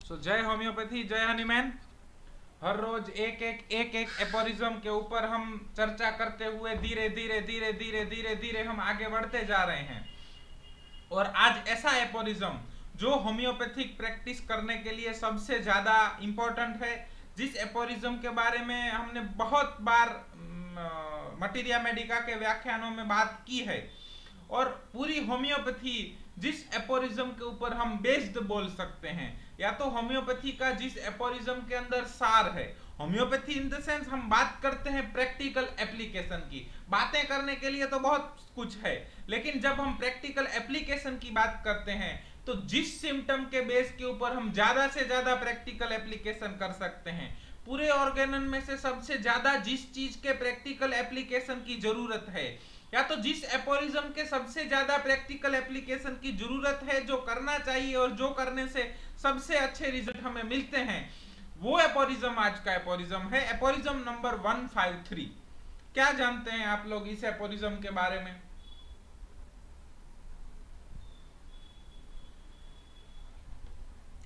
जय होम्योपैथी, जय हनीमैन। हर रोज एक एपोरिज्म के ऊपर हम चर्चा करते हुए धीरे धीरे हम आगे बढ़ते जा रहे हैं। और आज ऐसा एपोरिज्म जो होम्योपैथिक प्रैक्टिस करने के लिए सबसे ज्यादा इम्पोर्टेंट है, जिस एपोरिज्म के बारे में हमने बहुत बार मटीरिया मेडिका के व्याख्यानों में बात की है, और पूरी होम्योपैथी जिस एपोरिज्म के ऊपर हम बेस्ड बोल सकते हैं, या तो होम्योपैथी का जिस एपोरिज्म के अंदर सार है। होम्योपैथी इन द सेंस हम बात करते हैं प्रैक्टिकल एप्लीकेशन की। बातें करने के लिए तो बहुत कुछ है, लेकिन जब हम प्रैक्टिकल एप्लीकेशन की बात करते हैं तो जिस सिम्टम के बेस के ऊपर हम ज्यादा से ज्यादा प्रैक्टिकल एप्लीकेशन कर सकते हैं, पूरे ऑर्गेनन में से सबसे ज्यादा जिस चीज के प्रैक्टिकल एप्लीकेशन की जरूरत है, या तो जिस एपोरिज्म के सबसे ज्यादा प्रैक्टिकल एप्लीकेशन की जरूरत है, जो करना चाहिए और जो करने से सबसे अच्छे रिजल्ट हमें मिलते हैं, वो एपोरिज्म आज का एपोरिज्म है। Aphorism number 153। क्या जानते हैं आप लोग इस एपोरिज्म के बारे में?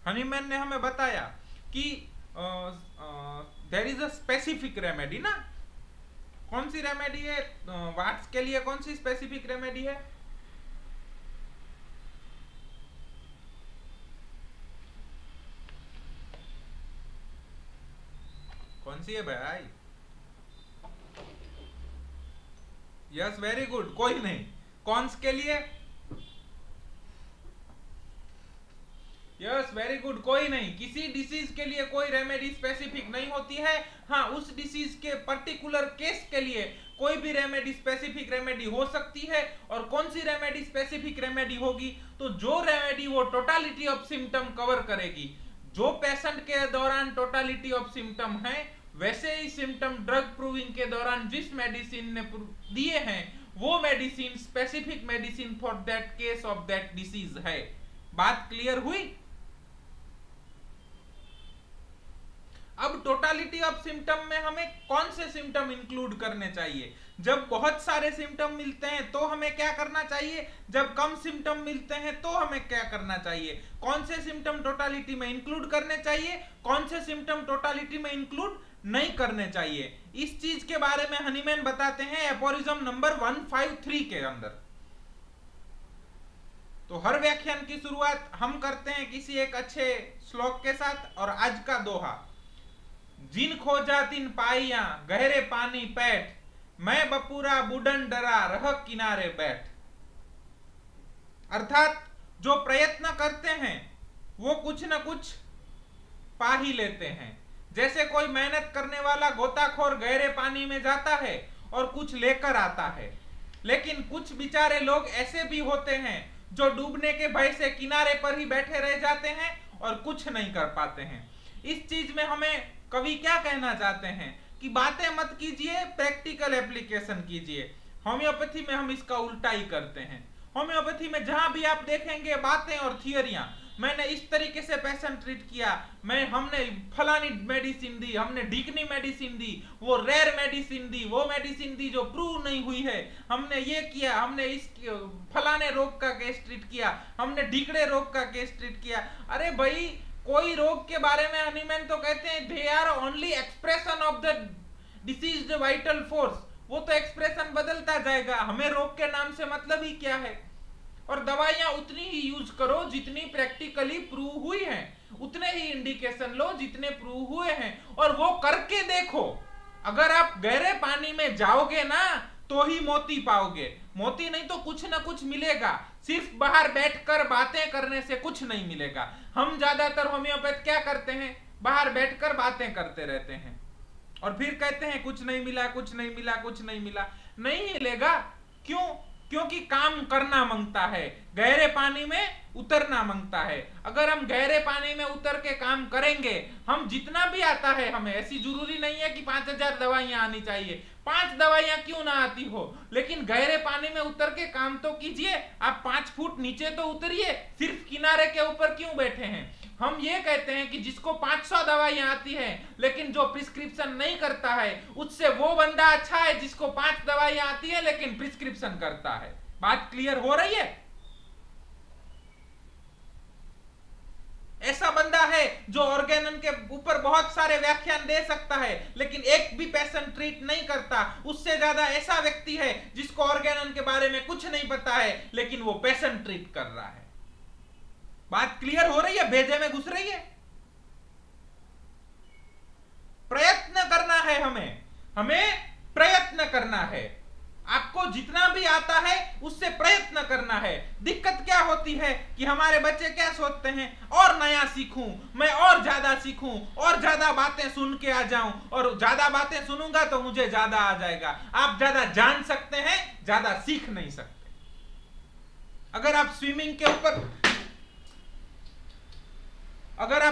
हनीमैन ने हमें बताया कि there is a specific remedy ना। कौन सी रेमेडी है? वाट्स के लिए कौन सी स्पेसिफिक रेमेडी है? कौन सी है भाई? Yes, very good. कोई नहीं। कॉन्स के लिए? Yes, very good. कोई नहीं। किसी डिसीज के लिए कोई रेमेडी स्पेसिफिक नहीं होती है। हाँ, उस डिसीज के पर्टिकुलर केस के लिए कोई भी रेमेडी स्पेसिफिक रेमेडी हो सकती है। और कौन सी रेमेडी स्पेसिफिक रेमेडी होगी? तो जो रेमेडी वो टोटालिटी ऑफ सिम्टम कवर करेगी। जो पेशेंट के दौरान टोटालिटी ऑफ सिम्टम है, वैसे ही सिम्टम ड्रग प्रूविंग के दौरान जिस मेडिसिन ने दिए हैं, वो medicine specific medicine for that case of that disease है। बात क्लियर हुई? अब टोटालिटी ऑफ सिम्टम में हमें कौन से सिम्टम इंक्लूड करने चाहिए? जब बहुत सारे सिम्टम मिलते हैं तो हमें क्या करना चाहिए? जब कम सिम्टम मिलते हैं तो हमें क्या करना चाहिए? कौन से सिम्टम टोटालिटी में इंक्लूड करने चाहिए, कौन से सिम्टम टोटालिटी में इंक्लूड नहीं करने चाहिए? इस चीज के बारे में हनीमैन बताते हैं एपोरिज्म नंबर 153 के अंदर। तो हर व्याख्यान की शुरुआत हम करते हैं किसी एक अच्छे श्लोक के साथ, और आज का दोहा, जिन खोजा तिन पाइया गहरे पानी पैठ, मैं बपूरा बुडन डरा रह किनारे बैठ। अर्थात जो प्रयत्न करते हैं वो कुछ न कुछ पा ही लेते हैं। जैसे कोई मेहनत करने वाला गोताखोर गहरे पानी में जाता है और कुछ लेकर आता है, लेकिन कुछ बेचारे लोग ऐसे भी होते हैं जो डूबने के भय से किनारे पर ही बैठे रह जाते हैं और कुछ नहीं कर पाते हैं। इस चीज में हमें कवि क्या कहना चाहते हैं कि बातें मत कीजिए, प्रैक्टिकल एप्लीकेशन कीजिए। होम्योपैथी में हम इसका उल्टा ही करते हैं। होम्योपैथी में जहां भी आप देखेंगे बातें और थियरियां, मैंने इस तरीके से पेशेंट ट्रीट किया, हमने फलानी मेडिसिन दी, हमने ढीकनी मेडिसिन दी, वो रेयर मेडिसिन दी, वो मेडिसिन दी जो प्रूव नहीं हुई है, हमने ये किया, हमने इस फलाने रोग का केस ट्रीट किया, हमने ढीकड़े रोग का केस ट्रीट किया। अरे भाई, कोई रोग के बारे में हनीमैन तो कहते हैं they are only expression of the diseased vital force. वो तो एक्सप्रेशन बदलता जाएगा, हमें रोग के नाम से मतलब ही क्या है? और दवाइयां उतनी ही यूज करो जितनी प्रैक्टिकली प्रूव हुई हैं, उतने ही इंडिकेशन लो जितने प्रूव हुए हैं, और वो करके देखो। अगर आप गहरे पानी में जाओगे ना तो ही मोती पाओगे। मोती नहीं तो कुछ ना कुछ मिलेगा। सिर्फ बाहर बैठकर बातें करने से कुछ नहीं मिलेगा। हम ज्यादातर होम्योपैथ क्या करते हैं? बाहर बैठकर बातें करते रहते हैं और फिर कहते हैं कुछ नहीं मिला, कुछ नहीं मिला, कुछ नहीं मिला। नहीं मिलेगा। क्यों? क्योंकि काम करना मांगता है, गहरे पानी में उतरना मांगता है। अगर हम गहरे पानी में उतर के काम करेंगे, हम जितना भी आता है, हमें ऐसी जरूरी नहीं है कि 5000 दवाइयां आनी चाहिए। 5 दवाइयां क्यों ना आती हो, लेकिन गहरे पानी में उतर के काम तो कीजिए। आप 5 फुट नीचे तो उतरिए, सिर्फ किनारे के ऊपर क्यों बैठे हैं? हम ये कहते हैं कि जिसको 500 दवाइयां आती हैं लेकिन जो प्रिस्क्रिप्शन नहीं करता है, उससे वो बंदा अच्छा है जिसको 5 दवाइयां आती है लेकिन प्रिस्क्रिप्शन करता है। बात क्लियर हो रही है? ऐसा बंदा है जो ऑर्गेनन के ऊपर बहुत सारे व्याख्यान दे सकता है लेकिन एक भी पेशेंट ट्रीट नहीं करता। उससे ज्यादा ऐसा व्यक्ति है जिसको ऑर्गेनन के बारे में कुछ नहीं पता है लेकिन वो पेशेंट ट्रीट कर रहा है। बात क्लियर हो रही है? भेजे में घुस रही है? प्रयत्न करना है, हमें प्रयत्न करना है। आपको जितना भी आता है उससे प्रयत्न करना है। दिक्कत क्या होती है कि हमारे बच्चे क्या सोचते हैं, और नया सीखूं, मैं और ज्यादा सीखूं, और ज्यादा बातें सुन के आ जाऊं, और ज्यादा बातें सुनूंगा तो मुझे ज्यादा आ जाएगा। आप ज्यादा जान सकते हैं, ज्यादा सीख नहीं सकते। अगर आप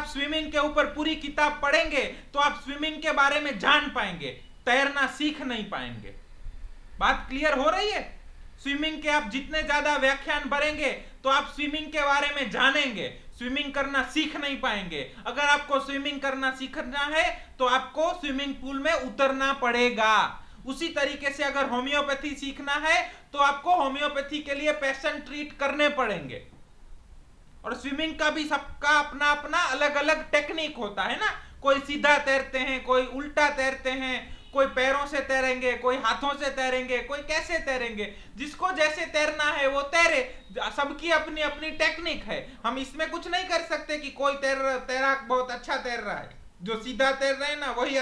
स्विमिंग के ऊपर पूरी किताब पढ़ेंगे तो आप स्विमिंग के बारे में जान पाएंगे, तैरना सीख नहीं पाएंगे। बात क्लियर हो रही है? स्विमिंग के आप जितने ज्यादा व्याख्यान भरेंगे तो आप स्विमिंग के बारे में जानेंगे, स्विमिंग करना सीख नहीं पाएंगे। अगर आपको स्विमिंग करना सीखना है तो आपको स्विमिंग पूल में उतरना पड़ेगा। उसी तरीके से अगर होम्योपैथी सीखना है तो आपको होम्योपैथी के लिए पेशेंट ट्रीट करने पड़ेंगे। और स्विमिंग का भी सबका अपना अपना अलग अलग टेक्निक होता है ना। कोई सीधा तैरते हैं, कोई उल्टा तैरते हैं, कोई पैरों से तैरेंगे, कोई हाथों से तैरेंगे, कोई कैसे तैरेंगे। जिसको जैसे तैरना है वो तैरे, सबकी अपनी अपनी टेक्निक है। हम इसमें कुछ नहीं कर सकते कि कोई तैराक बहुत अच्छा तैर रहा है, जो सीधा तैर रहे हैं ना वही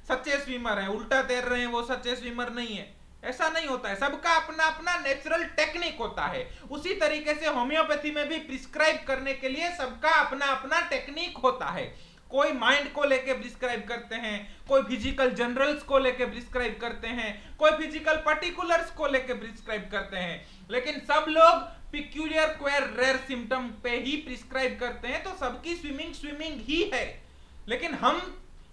सच्चे स्विमर है, उल्टा तैर रहे हैं वो सच्चे स्विमर नहीं है। ऐसा नहीं होता है, सबका अपना अपना नेचुरल टेक्निक होता है। उसी तरीके से होम्योपैथी में भी प्रिस्क्राइब करने के लिए सबका अपना अपना टेक्निक होता है। कोई माइंड को लेके प्रिस्क्राइब करते हैं, कोई फिजिकल जनरल्स को लेके प्रिस्क्राइब करते हैं, कोई फिजिकल पर्टिकुलर्स को लेके प्रिस्क्राइब करते हैं, लेकिन सब लोग पिक्यूलियर क्वेर रेयर सिम्टम पे ही प्रिस्क्राइब करते हैं। तो सबकी स्विमिंग ही है, लेकिन हम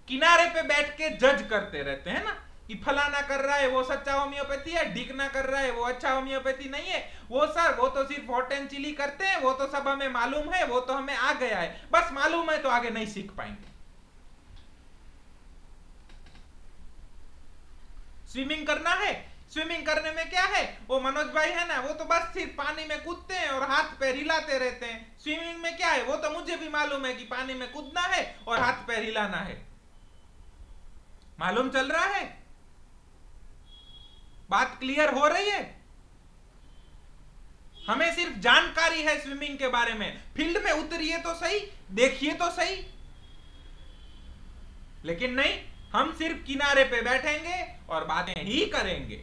किनारे पे बैठ के जज करते रहते हैं ना कि फलाना कर रहा है वो सच्चा होम्योपैथी है, ढिकना कर रहा है वो अच्छा होम्योपैथी नहीं है। वो सर वो तो सिर्फ हॉट एंड चिली करते हैं, वो तो सब हमें मालूम है, वो तो हमें आ गया है, बस मालूम है तो आगे नहीं सीख पाएंगे। स्विमिंग करना है, स्विमिंग करने में क्या है, वो मनोज भाई है ना, वो तो बस सिर्फ पानी में कूदते हैं और हाथ पैर हिलाते रहते हैं। स्विमिंग में क्या है, वो तो मुझे भी मालूम है कि पानी में कूदना है और हाथ पैर हिलाना है। मालूम चल रहा है? बात क्लियर हो रही है? हमें सिर्फ जानकारी है स्विमिंग के बारे में, फील्ड में उतरिए तो सही, देखिए तो सही, लेकिन नहीं, हम सिर्फ किनारे पे बैठेंगे और बातें ही करेंगे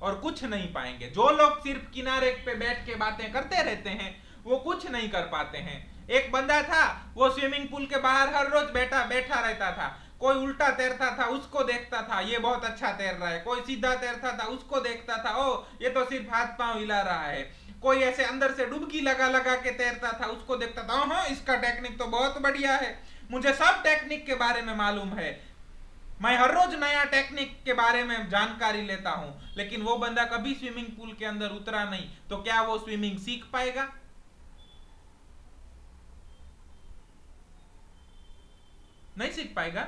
और कुछ नहीं पाएंगे। जो लोग सिर्फ किनारे पे बैठ के बातें करते रहते हैं वो कुछ नहीं कर पाते हैं। एक बंदा था, वो स्विमिंग पूल के बाहर हर रोज बैठा रहता था। कोई उल्टा तैरता था उसको देखता था, ये बहुत अच्छा तैर रहा है। कोई सीधा तैरता था उसको देखता था, ओ ये तो सिर्फ हाथ पांव हिला रहा है। कोई ऐसे अंदर से डुबकी लगा लगा के तैरता था, उसको देखता था, हाँ इसका टेक्निक तो बहुत बढ़िया है, मुझे सब टेक्निक के बारे में मालूम है, मैं हर रोज नया टेक्निक के बारे में जानकारी लेता हूं। लेकिन वो बंदा कभी स्विमिंग पूल के अंदर उतरा नहीं, तो क्या वो स्विमिंग सीख पाएगा? नहीं सीख पाएगा।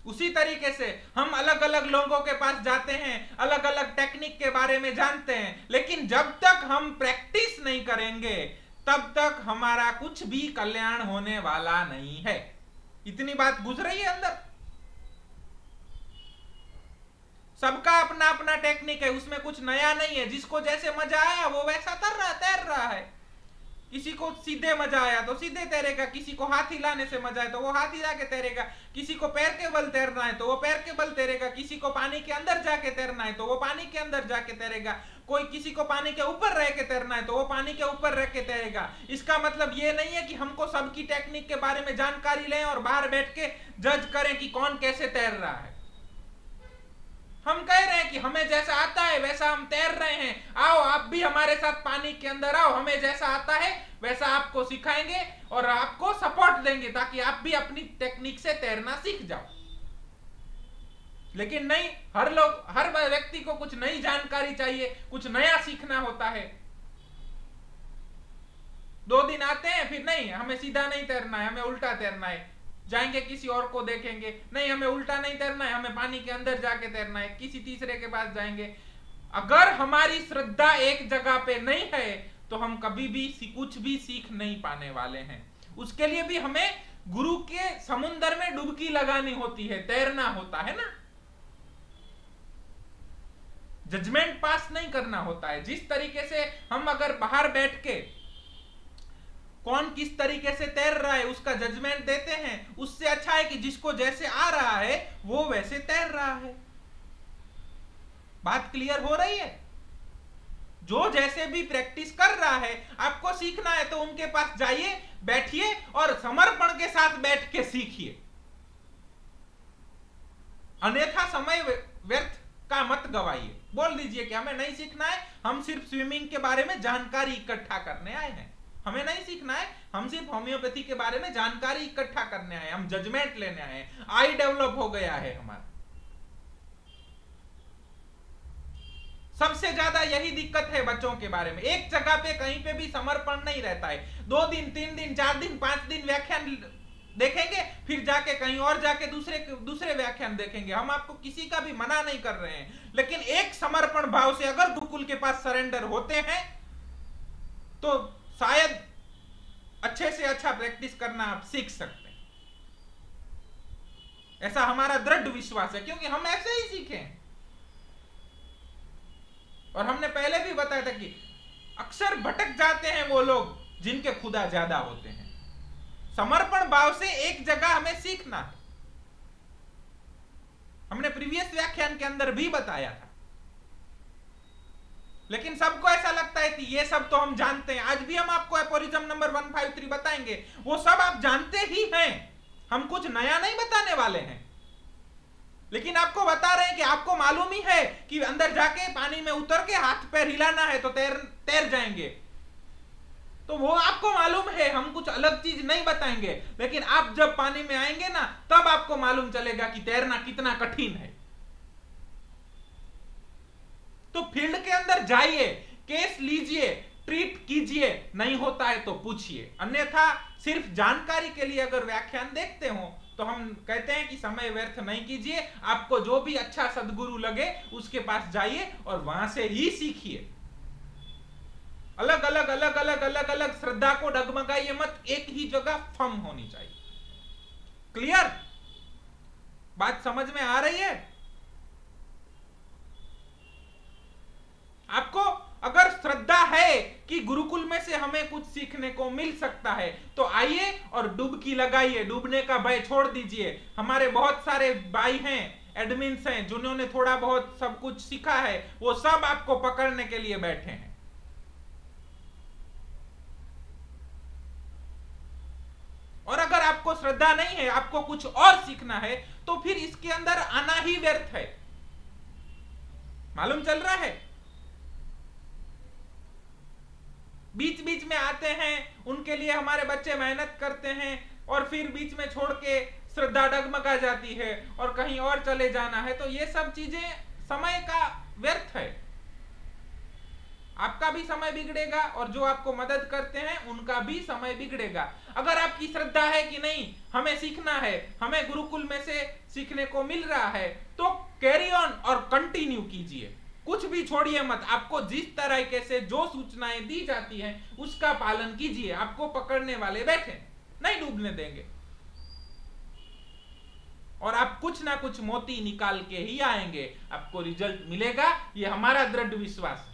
उसी तरीके से हम अलग अलग लोगों के पास जाते हैं, अलग अलग टेक्निक के बारे में जानते हैं, लेकिन जब तक हम प्रैक्टिस नहीं करेंगे तब तक हमारा कुछ भी कल्याण होने वाला नहीं है। इतनी बात गुजर रही है अंदर? सबका अपना अपना टेक्निक है, उसमें कुछ नया नहीं है। जिसको जैसे मजा आया वो वैसा तैर रहा है। किसी को सीधे मजा आया तो सीधे तैरेगा, किसी को हाथ हिलाने से मजा आया तो वो हाथ हिला के तैरेगा, किसी को पैर के बल तैरना है तो वो पैर के बल तैरेगा, किसी को पानी के अंदर जाके तैरना है तो वो पानी के अंदर जाके तैरेगा, कोई किसी को पानी के ऊपर रह के तैरना है तो वो पानी के ऊपर रह के तैरेगा। इसका मतलब ये नहीं है कि हमको सबकी टेक्निक के बारे में जानकारी लें और बाहर बैठ के जज करें कि कौन कैसे तैर रहा है। हम कह रहे हैं कि हमें जैसा आता है वैसा हम तैर रहे हैं, आओ आप भी हमारे साथ पानी के अंदर आओ, हमें जैसा आता है वैसा आपको सिखाएंगे और आपको सपोर्ट देंगे ताकि आप भी अपनी टेक्निक से तैरना सीख जाओ। लेकिन नहीं, हर व्यक्ति को कुछ नई जानकारी चाहिए, कुछ नया सीखना होता है। 2 दिन आते हैं फिर नहीं, हमें सीधा नहीं तैरना है, हमें उल्टा तैरना है, जाएंगे किसी और को देखेंगे, नहीं हमें उल्टा नहीं तैरना है, हमें पानी के अंदर जाके तैरना है, किसी तीसरे के पास जाएंगे। अगर हमारी श्रद्धा एक जगह पे नहीं है तो हम कभी भी कुछ भी सीख नहीं पाने वाले हैं। उसके लिए भी हमें गुरु के समुद्र में डुबकी लगानी होती है, तैरना होता है ना, जजमेंट पास नहीं करना होता है। जिस तरीके से हम अगर बाहर बैठ के कौन किस तरीके से तैर रहा है उसका जजमेंट देते हैं, उससे अच्छा है कि जिसको जैसे आ रहा है वो वैसे तैर रहा है। बात क्लियर हो रही है? जो जैसे भी प्रैक्टिस कर रहा है, आपको सीखना है तो उनके पास जाइए, बैठिए और समर्पण के साथ बैठ के सीखिए, अन्यथा समय व्यर्थ का मत गवाइए। बोल दीजिए कि हमें नहीं सीखना है, हम सिर्फ स्विमिंग के बारे में जानकारी इकट्ठा करने आए हैं, हमें नहीं सीखना है, हम सिर्फ होम्योपैथी के बारे में जानकारी इकट्ठा करने आए, हम जजमेंट लेने आए हैं, आई डेवलप हो गया है हमारा। सबसे ज्यादा यही दिक्कत है बच्चों के बारे में, एक जगह पे कहीं पे भी समर्पण नहीं रहता है। 2 दिन 3 दिन 4 दिन 5 दिन व्याख्यान देखेंगे, फिर जाके कहीं और जाके दूसरे व्याख्यान देखेंगे। हम आपको किसी का भी मना नहीं कर रहे हैं, लेकिन एक समर्पण भाव से अगर गुरुकुल के पास सरेंडर होते हैं तो शायद अच्छे से अच्छा प्रैक्टिस करना आप सीख सकते हैं। ऐसा हमारा दृढ़ विश्वास है, क्योंकि हम ऐसे ही सीखे हैं। और हमने पहले भी बताया था कि अक्सर भटक जाते हैं वो लोग जिनके खुदा ज्यादा होते हैं। समर्पण भाव से एक जगह हमें सीखना है, हमने प्रीवियस व्याख्यान के अंदर भी बताया था। लेकिन सबको ऐसा लगता है कि ये सब तो हम जानते हैं। आज भी हम आपको एपोरिज्म नंबर 153 बताएंगे, वो सब आप जानते ही हैं, हम कुछ नया नहीं बताने वाले हैं। लेकिन आपको बता रहे हैं कि आपको मालूम ही है कि अंदर जाके पानी में उतर के हाथ पैर हिलाना है तो तैर जाएंगे, तो वो आपको मालूम है, हम कुछ अलग चीज नहीं बताएंगे। लेकिन आप जब पानी में आएंगे ना, तब आपको मालूम चलेगा कि तैरना कितना कठिन है। तो फील्ड के अंदर जाइए, केस लीजिए, ट्रीट कीजिए, नहीं होता है तो पूछिए। अन्यथा सिर्फ जानकारी के लिए अगर व्याख्यान देखते हो तो हम कहते हैं कि समय व्यर्थ नहीं कीजिए। आपको जो भी अच्छा सदगुरु लगे उसके पास जाइए और वहां से ही सीखिए। अलग अलग श्रद्धा को डगमगाइए मत, एक ही जगह फर्म होनी चाहिए। क्लियर? बात समझ में आ रही है? आपको अगर श्रद्धा है कि गुरुकुल में से हमें कुछ सीखने को मिल सकता है तो आइए और डुबकी लगाइए, डूबने का भय छोड़ दीजिए। हमारे बहुत सारे भाई हैं, एडमिन्स हैं, जिन्होंने थोड़ा बहुत सब कुछ सीखा है, वो सब आपको पकड़ने के लिए बैठे हैं। और अगर आपको श्रद्धा नहीं है, आपको कुछ और सीखना है, तो फिर इसके अंदर आना ही व्यर्थ है। मालूम चल रहा है? बीच बीच में आते हैं, उनके लिए हमारे बच्चे मेहनत करते हैं और फिर बीच में छोड़ के श्रद्धा डगमगा जाती है और कहीं और चले जाना है, तो ये सब चीजें समय का व्यर्थ है। आपका भी समय बिगड़ेगा और जो आपको मदद करते हैं उनका भी समय बिगड़ेगा। अगर आपकी श्रद्धा है कि नहीं हमें सीखना है, हमें गुरुकुल में से सीखने को मिल रहा है, तो कैरी ऑन और कंटिन्यू कीजिए, कुछ भी छोड़िए मत। आपको जिस तरीके से जो सूचनाएं दी जाती हैं उसका पालन कीजिए। आपको पकड़ने वाले बैठे नहीं डूबने देंगे और आप कुछ ना कुछ मोती निकाल के ही आएंगे, आपको रिजल्ट मिलेगा, ये हमारा दृढ़ विश्वास है।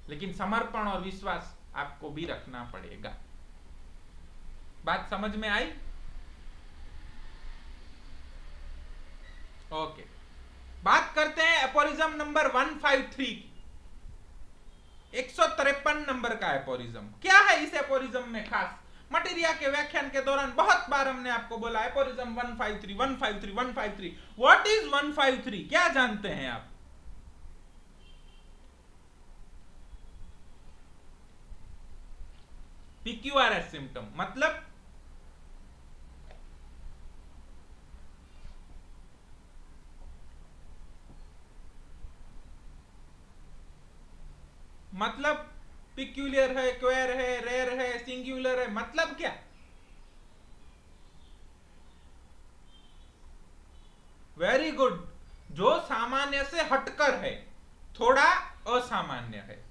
लेकिन समर्पण और विश्वास आपको भी रखना पड़ेगा। बात समझ में आई? ओके, बात करते हैं एपोरिज्म नंबर 153 की। 153 नंबर का एपोरिज्म। क्या है इस एपोरिज्म में खास? मटेरिया के व्याख्यान के दौरान बहुत बार हमने आपको बोला एपोरिज्म 153 153 153। What is 153? क्या जानते हैं आप? PQRS सिम्टम मतलब पिक्यूलियर है, क्वेर है, रेयर है, सिंगुलर है, मतलब क्या? वेरी गुड, जो सामान्य से हटकर है, थोड़ा असामान्य है।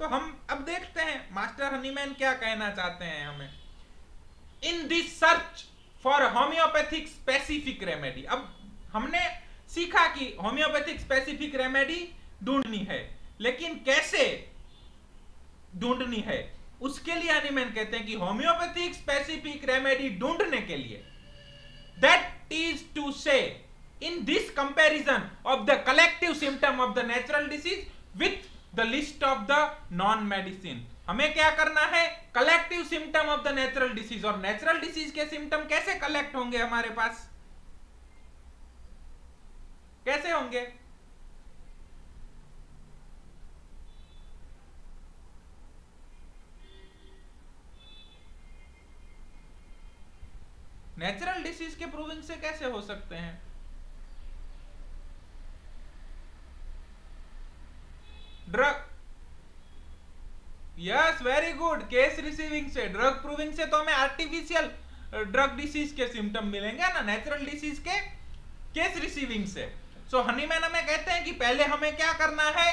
तो हम अब देखते हैं मास्टर हनीमैन क्या कहना चाहते हैं हमें। इन this search for homeopathic specific remedy, अब हमने सीखा कि होम्योपैथिक स्पेसिफिक रेमेडी ढूंढनी है, लेकिन कैसे ढूंढनी है उसके लिए हनीमैन कहते हैं कि होम्योपैथिक स्पेसिफिक रेमेडी ढूंढने के लिए, दैट इज टू से in this comparison of the collective symptom of the natural disease with the list of the non medicine, हमें क्या करना है, collective symptom of the natural disease. और नेचुरल डिसीज के सिम्टम कैसे कलेक्ट होंगे हमारे पास, कैसे होंगे? नेचुरल डिसीज के प्रूविंग से कैसे हो सकते हैं? Drug, yes very good, case receiving से। ड्रग प्रूविंग से तो हमें आर्टिफिशियल ड्रग डिसीज के सिम्टम मिलेंगे ना, नेचुरल डिसीज के केस रिसीविंग से। सो हनीमैन हमें कहते हैं कि पहले हमें क्या करना है,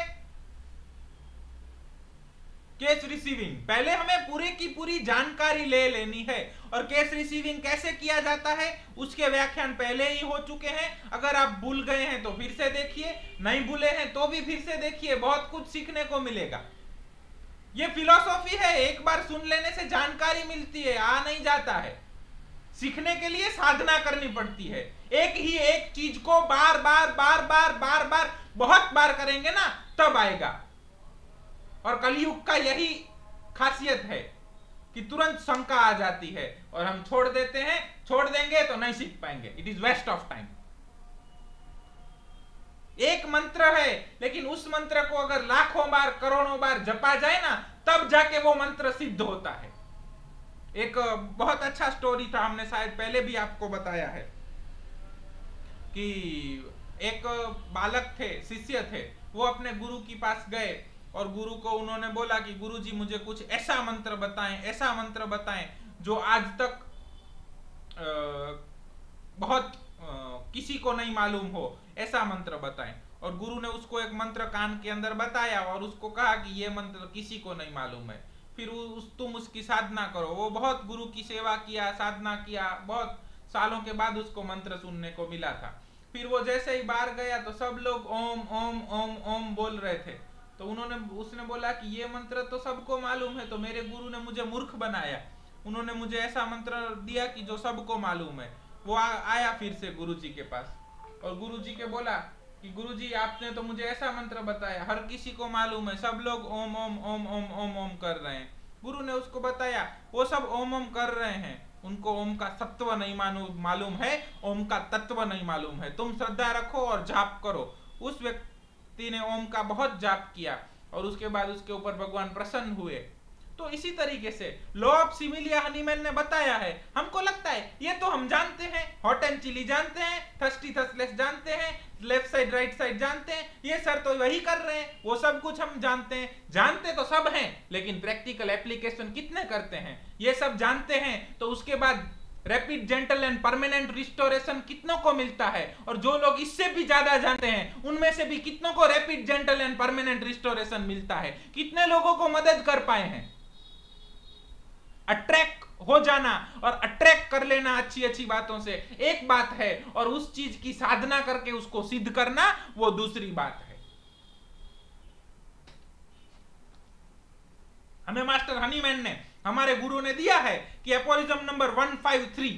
केस रिसीविंग, पहले हमें पूरी की पूरी जानकारी ले लेनी है। और केस रिसीविंग कैसे किया जाता है उसके व्याख्यान पहले ही हो चुके हैं, अगर आप भूल गए हैं तो फिर से देखिए, नहीं भूले हैं तो भी फिर से देखिए, बहुत कुछ सीखने को मिलेगा। ये फिलॉसफी है, एक बार सुन लेने से जानकारी मिलती है, आ नहीं जाता है। सीखने के लिए साधना करनी पड़ती है, एक ही एक चीज को बार बार बार बार बार बार बहुत बार करेंगे ना तब आएगा। और कलयुग का यही खासियत है कि तुरंत शंका आ जाती है और हम छोड़ देते हैं, छोड़ देंगे तो नहीं सीख पाएंगे, it is waste of time. एक मंत्र है, लेकिन उस मंत्र को अगर लाखों बार करोड़ों बार जपा जाए ना तब जाके वो मंत्र सिद्ध होता है। एक बहुत अच्छा स्टोरी था, हमने शायद पहले भी आपको बताया है कि एक बालक थे, शिष्य थे, वो अपने गुरु के पास गए और गुरु को उन्होंने बोला कि गुरुजी मुझे कुछ ऐसा मंत्र बताएं, ऐसा मंत्र बताएं जो आज तक बहुत किसी को नहीं मालूम हो, ऐसा मंत्र बताएं। और गुरु ने उसको एक मंत्र कान के अंदर बताया और उसको कहा कि ये मंत्र किसी को नहीं मालूम है, फिर तुम उसकी साधना करो। वो बहुत गुरु की सेवा किया, साधना किया, बहुत सालों के बाद उसको मंत्र सुनने को मिला था। फिर वो जैसे ही बाहर गया तो सब लोग ओम ओम ओम ओम बोल रहे थे, तो उसने बोला कि ये मंत्र तो सबको मालूम है, तो मेरे गुरु ने मुझे मूर्ख बनाया, उन्होंने मुझे ऐसा मंत्र दिया कि जो सबको मालूम है। वो आया फिर से गुरुजी के पास और गुरुजी के बोला कि गुरुजी आपने तो मुझे ऐसा मंत्र बताया, हर किसी को मालूम है, सब लोग ओम ओम ओम ओम ओम ओम कर रहे हैं। गुरु ने उसको बताया वो सब ओम ओम कर रहे हैं, उनको ओम का सत्व नहीं मालूम है, ओम का तत्व नहीं मालूम है। तुम श्रद्धा रखो और जाप करो। उस व्यक्ति ने ओम का बहुत जाप किया और उसके बाद उसके ऊपर भगवान प्रसन्न हुए। तो इसी तरीके से लॉ ऑफ सिमिलिया हनीमैन ने बताया है। हमको लगता है ये तो हम जानते हैं, हॉट एंड चिली जानते हैं, थर्स्टी थर्स्टलेस जानते हैं, लेफ्ट साइड राइट साइड जानते हैं, ये सर तो वही कर रहे हैं, वो सब कुछ हम जानते हैं। जानते तो सब हैं, लेकिन प्रैक्टिकल एप्लीकेशन कितने करते हैं? ये सब जानते हैं तो उसके बाद rapid gentle and permanent restoration कितनों को मिलता है? और जो लोग इससे भी ज्यादा जानते हैं उनमें से भी कितनों को rapid gentle and permanent restoration मिलता है? कितने लोगों को मदद कर पाए हैं? अट्रैक्ट हो जाना और अट्रैक्ट कर लेना अच्छी अच्छी बातों से एक बात है, और उस चीज की साधना करके उसको सिद्ध करना वो दूसरी बात है। हमें मास्टर हनीमैन ने, हमारे गुरु ने दिया है कि एपोरिज्म नंबर 153,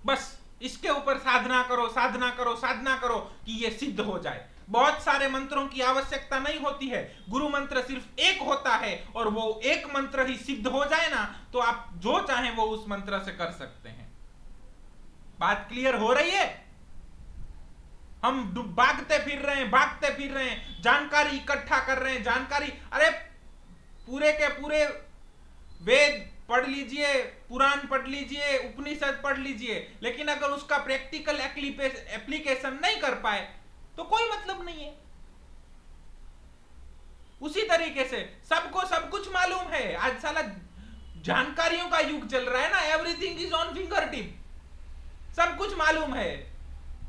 बस इसके ऊपर साधना करो साधना करो साधना करो कि ये सिद्ध हो जाए। बहुत सारे मंत्रों की आवश्यकता नहीं होती है, गुरु मंत्र सिर्फ एक होता है और वो एक मंत्र ही सिद्ध हो जाए ना तो आप जो चाहें वो उस मंत्र से कर सकते हैं। बात क्लियर हो रही है? हम भागते फिर रहे हैं, जानकारी इकट्ठा कर रहे हैं, जानकारी, अरे पूरे के पूरे वेद पढ़ लीजिए, पुराण पढ़ लीजिए, उपनिषद पढ़ लीजिए, लेकिन अगर उसका प्रैक्टिकल एप्लीकेशन नहीं कर पाए तो कोई मतलब नहीं है। उसी तरीके से सबको सब कुछ मालूम है। आज साला जानकारियों का युग चल रहा है ना, everything is on finger tip, सब कुछ मालूम है,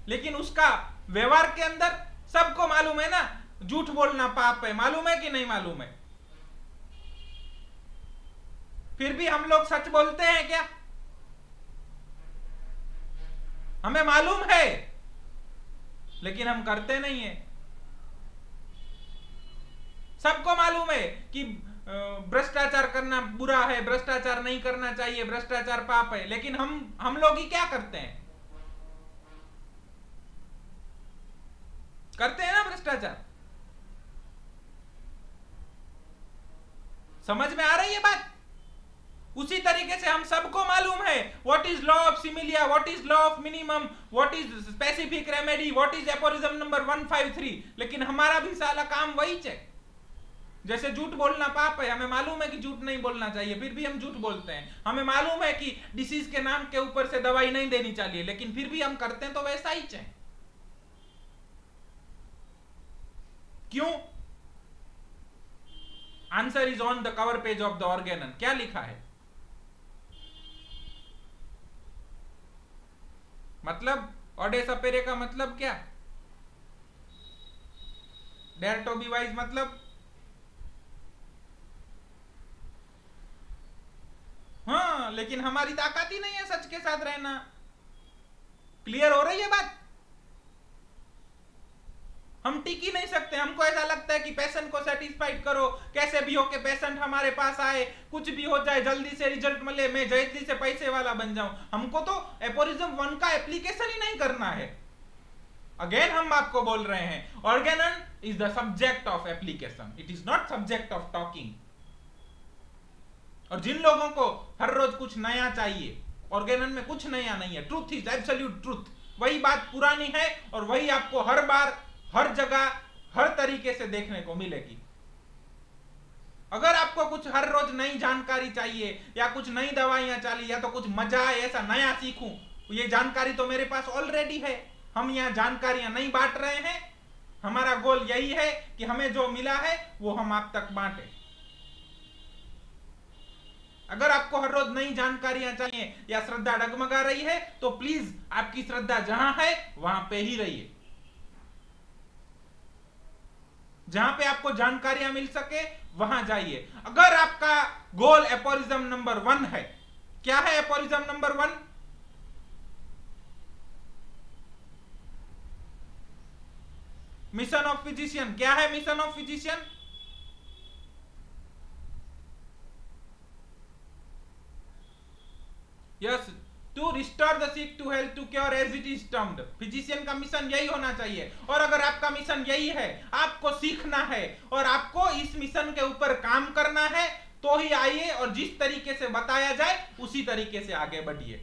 लेकिन उसका व्यवहार के अंदर सबको मालूम है ना, झूठ बोलना पाप है, मालूम है कि नहीं मालूम है? फिर भी हम लोग सच बोलते हैं क्या? हमें मालूम है लेकिन हम करते नहीं है। सबको मालूम है कि भ्रष्टाचार करना बुरा है, भ्रष्टाचार नहीं करना चाहिए, भ्रष्टाचार पाप है, लेकिन हम लोग ही क्या करते हैं? करते हैं ना भ्रष्टाचार। समझ में आ रही है बात? उसी तरीके से हम सबको मालूम है what is law of similia, what is law of minimum, what is specific remedy, what is aphorism number 153, लेकिन हमारा भी साला काम वही है। जैसे झूठ बोलना पाप है, हमें मालूम है कि झूठ नहीं बोलना चाहिए, फिर भी हम झूठ बोलते हैं। हमें मालूम है कि डिसीज के नाम के ऊपर से दवाई नहीं देनी चाहिए, लेकिन फिर भी हम करते हैं, तो वैसा ही है। क्यों? Answer is on the cover page of the Organon. क्या लिखा है? मतलब ऑडे सपेरे का मतलब क्या? डेयर टू बी वाइज मतलब हाँ, लेकिन हमारी ताकत ही नहीं है सच के साथ रहना। क्लियर हो रही है बात? हम टिक ही नहीं सकते। हमको ऐसा लगता है कि पेशेंट को सेटिस्फाइड करो, कैसे भी हो के पेशेंट हमारे पास आए, कुछ भी हो जाए, जल्दी से रिजल्ट मिले, मैं जल्दी से पैसे वाला बन जाऊं। हमको तो एपोरिज्म 1 का एप्लीकेशन ही नहीं करना है। अगेन हम आपको बोल रहे हैं, Organon is the subject of application, it is not subject of talking. और जिन लोगों को हर रोज कुछ नया चाहिए, ऑर्गेनन में कुछ नया नहीं है। ट्रूथ इज एब्सोल्यूट ट्रूथ, वही बात पुरानी है और वही आपको हर बार, हर जगह, हर तरीके से देखने को मिलेगी। अगर आपको कुछ हर रोज नई जानकारी चाहिए या कुछ नई दवाइयां चाहिए या तो कुछ मजा है ऐसा नया सीखूं, ये जानकारी तो मेरे पास ऑलरेडी है। हम यहाँ जानकारियां नहीं बांट रहे हैं। हमारा गोल यही है कि हमें जो मिला है वो हम आप तक बांटे। अगर आपको हर रोज नई जानकारियां चाहिए या श्रद्धा डगमगा रही है तो प्लीज आपकी श्रद्धा जहां है वहां पे ही रहिए। जहां पे आपको जानकारियां मिल सके वहां जाइए। अगर आपका गोल एपोरिज्म नंबर 1 है, क्या है aphorism number 1? Mission of physician. क्या है mission of physician? Yes, to restore the sick to health to cure as it is termed. Physician का मिशन यही होना चाहिए। और अगर आपका मिशन यही है, आपको सीखना है और आपको इस मिशन के ऊपर काम करना है, तो ही आइए और जिस तरीके से बताया जाए उसी तरीके से आगे बढ़िए।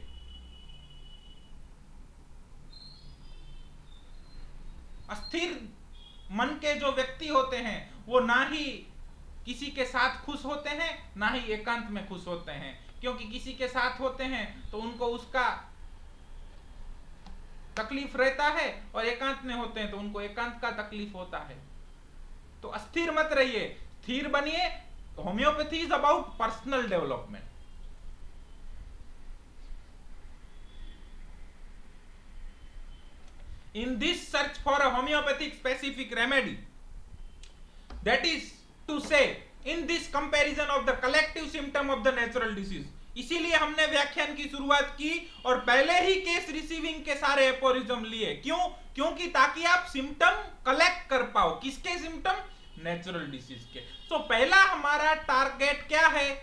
अस्थिर मन के जो व्यक्ति होते हैं वो ना ही किसी के साथ खुश होते हैं, ना ही एकांत में खुश होते हैं। क्योंकि किसी के साथ होते हैं तो उनको उसका तकलीफ रहता है और एकांत में होते हैं तो उनको एकांत का तकलीफ होता है। तो अस्थिर मत रहिए, स्थिर बनिए। Homeopathy is about personal development. In this search for a homeopathic specific remedy, that is to say, in this comparison of the collective symptom of the natural disease, इसीलिए हमने व्याख्यान की शुरुआत की और पहले ही केस रिसीविंग के सारे एपोरिज्म लिए। क्यों? क्योंकि ताकि आप सिम्टम कलेक्ट कर पाओ। किसके सिम्टम? नेचुरल डिसीज के। तो पहला हमारा टारगेट क्या है?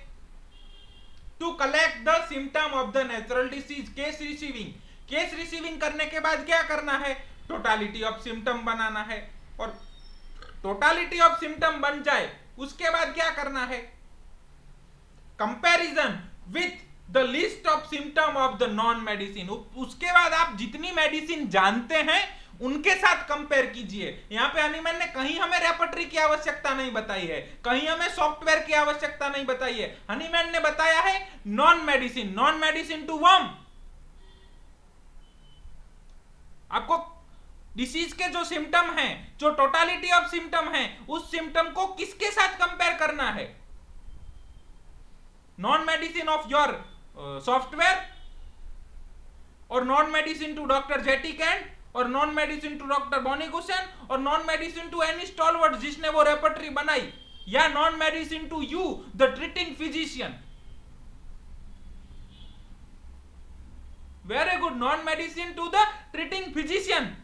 To collect the symptom of the natural disease, case receiving. Case receiving करने के बाद क्या करना है? टोटालिटी ऑफ सिम्टम बनाना है। और टोटालिटी ऑफ सिम्टम बन जाए उसके बाद क्या करना है? Comparison with the list of symptom of the non medicine. उसके बाद आप जितनी मेडिसिन जानते हैं उनके साथ कंपेयर कीजिए। यहां पे हनीमैन ने कहीं हमें रेपर्टरी की आवश्यकता नहीं बताई है, कहीं हमें सॉफ्टवेयर की आवश्यकता नहीं बताई है। हनीमैन ने बताया है non medicine, non medicine to worm. आपको डिसीज के जो सिम्टम हैं, जो टोटालिटी ऑफ सिम्टम हैं, उस सिम्टम को किसके साथ कंपेयर करना है? Non medicine of your software और नॉन मेडिसिन टू डॉक्टर जेटिक एंड और non medicine to doctor Boenninghausen, और non medicine to any stalwart जिसने वो रेपर्टरी बनाई, या non medicine to you the treating physician. Very good, non medicine to the treating physician.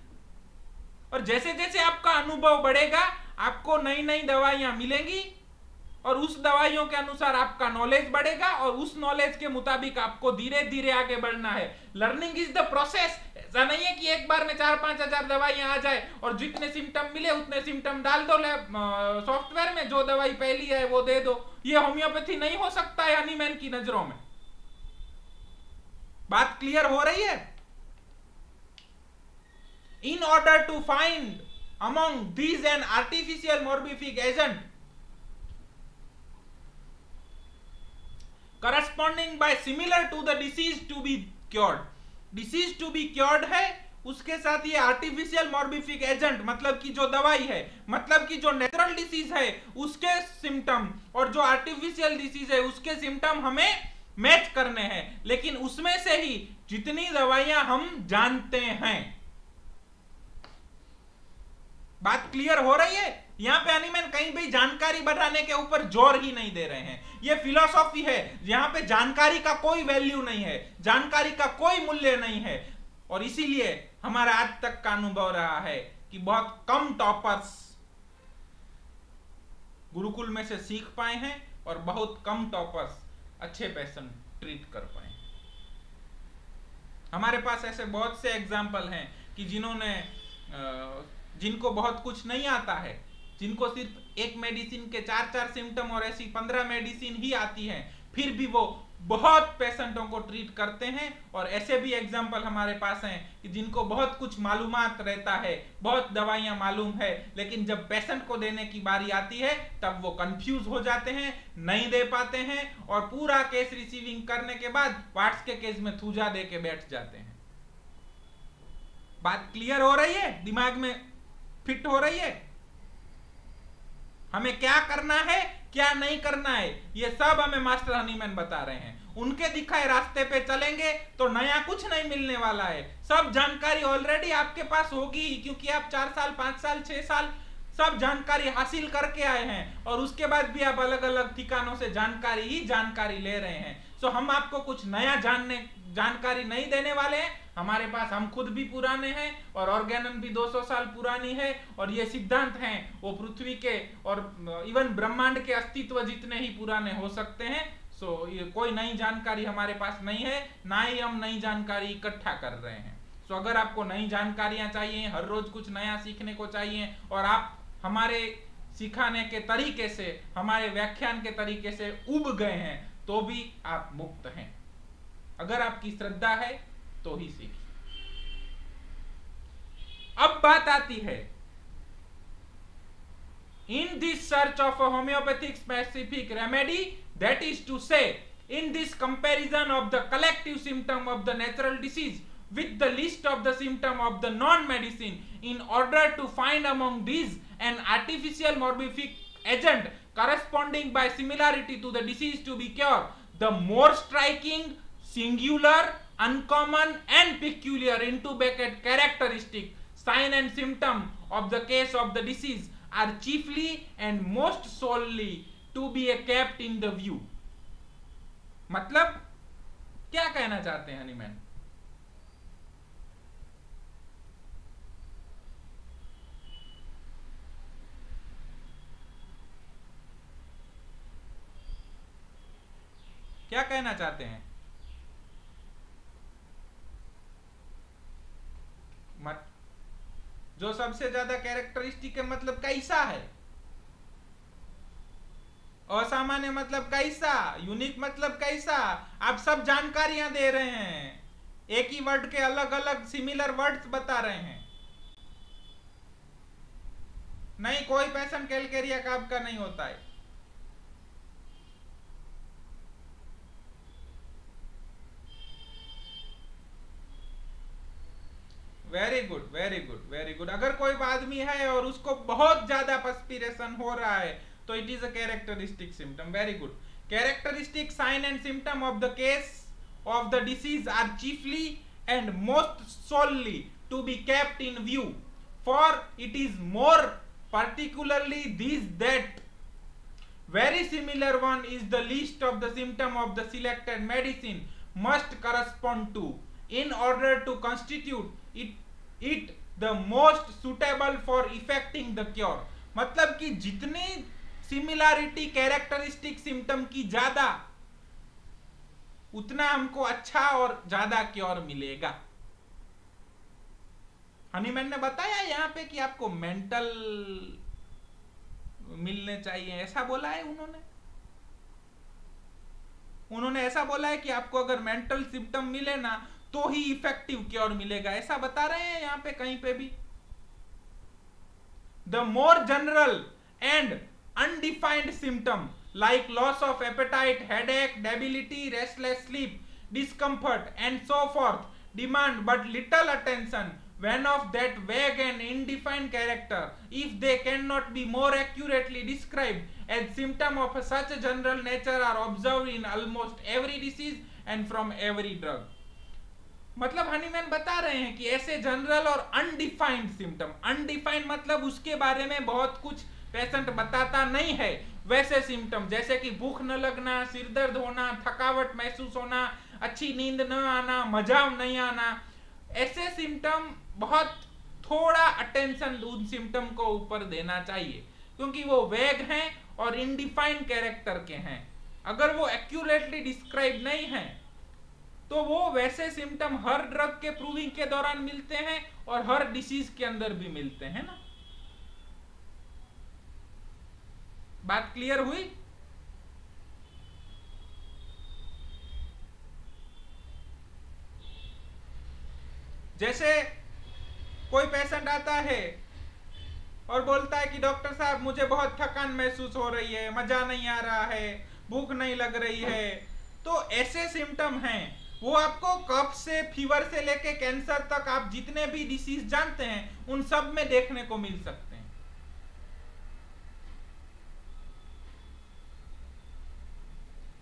और जैसे जैसे आपका अनुभव बढ़ेगा आपको नई नई दवाइयां मिलेंगी और उस दवाइयों के अनुसार आपका नॉलेज बढ़ेगा और उस नॉलेज के मुताबिक आपको धीरे धीरे आगे बढ़ना है। Learning is the process. ऐसा नहीं है कि एक बार में 4-5 हजार दवाइयां आ जाए और जितने सिम्टम मिले उतने सिम्टम डाल दो सॉफ्टवेयर में, जो दवाई पहली है वो दे दो। ये होम्योपैथी नहीं हो सकता है हनीमैन की नजरों में। बात क्लियर हो रही है? In order to find among these an artificial morbific agent corresponding by similar to the disease to be cured, disease to be cured है, उसके साथ ये आर्टिफिशियल मॉर्बिफिक एजेंट मतलब कि जो दवाई है, मतलब कि जो नेचुरल डिसीज है उसके सिम्टम और जो आर्टिफिशियल डिसीज है उसके सिम्टम हमें मैच करने हैं। लेकिन उसमें से ही जितनी दवाइयां हम जानते हैं। बात क्लियर हो रही है? यहां पे हनीमैन कहीं भी जानकारी बढ़ाने के ऊपर जोर ही नहीं दे रहे हैं। ये फिलॉसफी है, यहां पे जानकारी का कोई वैल्यू नहीं है, जानकारी का कोई मूल्य नहीं है। और इसीलिए हमारा आज तक का अनुभव रहा है कि बहुत कम टॉपर्स गुरुकुल में से सीख पाए हैं और बहुत कम टॉपर्स अच्छे पेशेंट ट्रीट कर पाए। हमारे पास ऐसे बहुत से एग्जाम्पल हैं कि जिनको बहुत कुछ नहीं आता है, जिनको सिर्फ एक मेडिसिन के 4-4 सिम्टम और ऐसी 15 मेडिसिन ही आती हैं, फिर भी वो बहुत पेशेंटों को ट्रीट करते हैं। और ऐसे भी एग्जाम्पल हमारे पास हैं कि जिनको बहुत कुछ मालूमात रहता है, बहुत दवाइयां मालूम है, लेकिन जब पेशेंट को देने की बारी आती है तब वो कंफ्यूज हो जाते हैं, नहीं दे पाते हैं और पूरा केस रिसीविंग करने के बाद वाट्स के केस में थूजा दे के बैठ जाते हैं। बात क्लियर हो रही है? दिमाग में फिट हो रही है? हमें क्या करना है, क्या नहीं करना है, ये सब हमें मास्टर हनीमैन बता रहे हैं। उनके दिखाए रास्ते पे चलेंगे तो नया कुछ नहीं मिलने वाला है। सब जानकारी ऑलरेडी आपके पास होगी ही, क्योंकि आप 4 साल 5 साल 6 साल सब जानकारी हासिल करके आए हैं और उसके बाद भी आप अलग अलग ठिकानों से जानकारी ले रहे हैं। सो हम आपको कुछ नया जानकारी नहीं देने वाले हैं। हमारे पास हम खुद भी पुराने हैं और ऑर्गेनन भी 200 साल पुरानी है और ये सिद्धांत हैं वो पृथ्वी के और इवन ब्रह्मांड के अस्तित्व जितने ही पुराने हो सकते हैं। सो ये कोई नई जानकारी हमारे पास नहीं है, ना ही हम नई जानकारी इकट्ठा कर रहे हैं। सो अगर आपको नई जानकारियां चाहिए, हर रोज कुछ नया सीखने को चाहिए और आप हमारे सिखाने के तरीके से, हमारे व्याख्यान के तरीके से उब गए हैं तो भी आप मुक्त हैं। अगर आपकी श्रद्धा है तो ही सीखिए। अब बात आती है, in this search of a homeopathic specific remedy, that is to say in this comparison of the collective symptom of the natural disease with the list of the symptom of the non-medicine, in order to find among these an artificial morbific agent corresponding by similarity to the disease to be cured, the more striking, singular, uncommon and peculiar into bracket characteristic sign and symptom of the case of the disease are chiefly and most solely to be kept in the view. मतलब क्या कहना चाहते हैं Hahnemann? क्या कहना चाहते हैं? जो सबसे ज्यादा कैरेक्टरिस्टिक है मतलब कैसा है, असामान्य मतलब कैसा, यूनिक मतलब कैसा। आप सब जानकारियां दे रहे हैं, एक ही वर्ड के अलग अलग सिमिलर वर्ड्स बता रहे हैं। नहीं, कोई पेशेंट कैलकेरिया का आपका नहीं होता है। Very good, very good, very good. अगर कोई आदमी है और उसको बहुत ज्यादा पर्स्पिरेशन हो रहा है तो it is a characteristic symptom. Very good. Characteristic sign and symptom of the case of the disease are chiefly and most solely to be kept in view, for it is more particularly these that very similar one is the list of the symptom of the selected medicine must correspond to, in order to constitute it the most suitable for effecting the cure. मतलब कि जितनी similarity characteristic symptom की ज्यादा, उतना हमको अच्छा और ज्यादा क्योर मिलेगा। हनीमैन ने बताया यहाँ पे कि आपको मेंटल मिलने चाहिए, ऐसा बोला है उन्होंने ऐसा बोला है कि आपको अगर मेंटल सिम्टम मिले ना तो ही इफेक्टिव क्योर मिलेगा, ऐसा बता रहे हैं यहाँ पे कहीं पे भी। The more general and undefined symptom like loss of appetite, headache, debility, restless sleep, discomfort and so forth demand but little attention when of that vague and indefined character, if they cannot be more accurately described as symptom of such a general nature, are observed in almost every disease and from every drug. मतलब Hahnemann बता रहे हैं कि ऐसे general और undefined symptom, undefined मतलब उसके बारे में बहुत कुछ पेशेंट बताता नहीं है, वैसे सिम्टम जैसे कि भूख न लगना, सिर दर्द होना, थकावट महसूस होना, अच्छी नींद न आना, मजा नहीं आना, ऐसे सिम्टम बहुत थोड़ा अटेंशन उन सिम्टम को ऊपर देना चाहिए, क्योंकि वो वेग हैं और इनडिफाइंड कैरेक्टर के हैं। अगर वो एक्यूरेटली डिस्क्राइब नहीं है तो वो वैसे सिम्टम हर ड्रग के प्रूविंग के दौरान मिलते हैं और हर डिसीज के अंदर भी मिलते हैं ना। बात क्लियर हुई? जैसे कोई पेशेंट आता है और बोलता है कि डॉक्टर साहब मुझे बहुत थकान महसूस हो रही है, मजा नहीं आ रहा है, भूख नहीं लग रही है, तो ऐसे सिम्टम हैं। वो आपको कफ से फीवर से लेके कैंसर तक आप जितने भी डिसीज जानते हैं उन सब में देखने को मिल सकते हैं।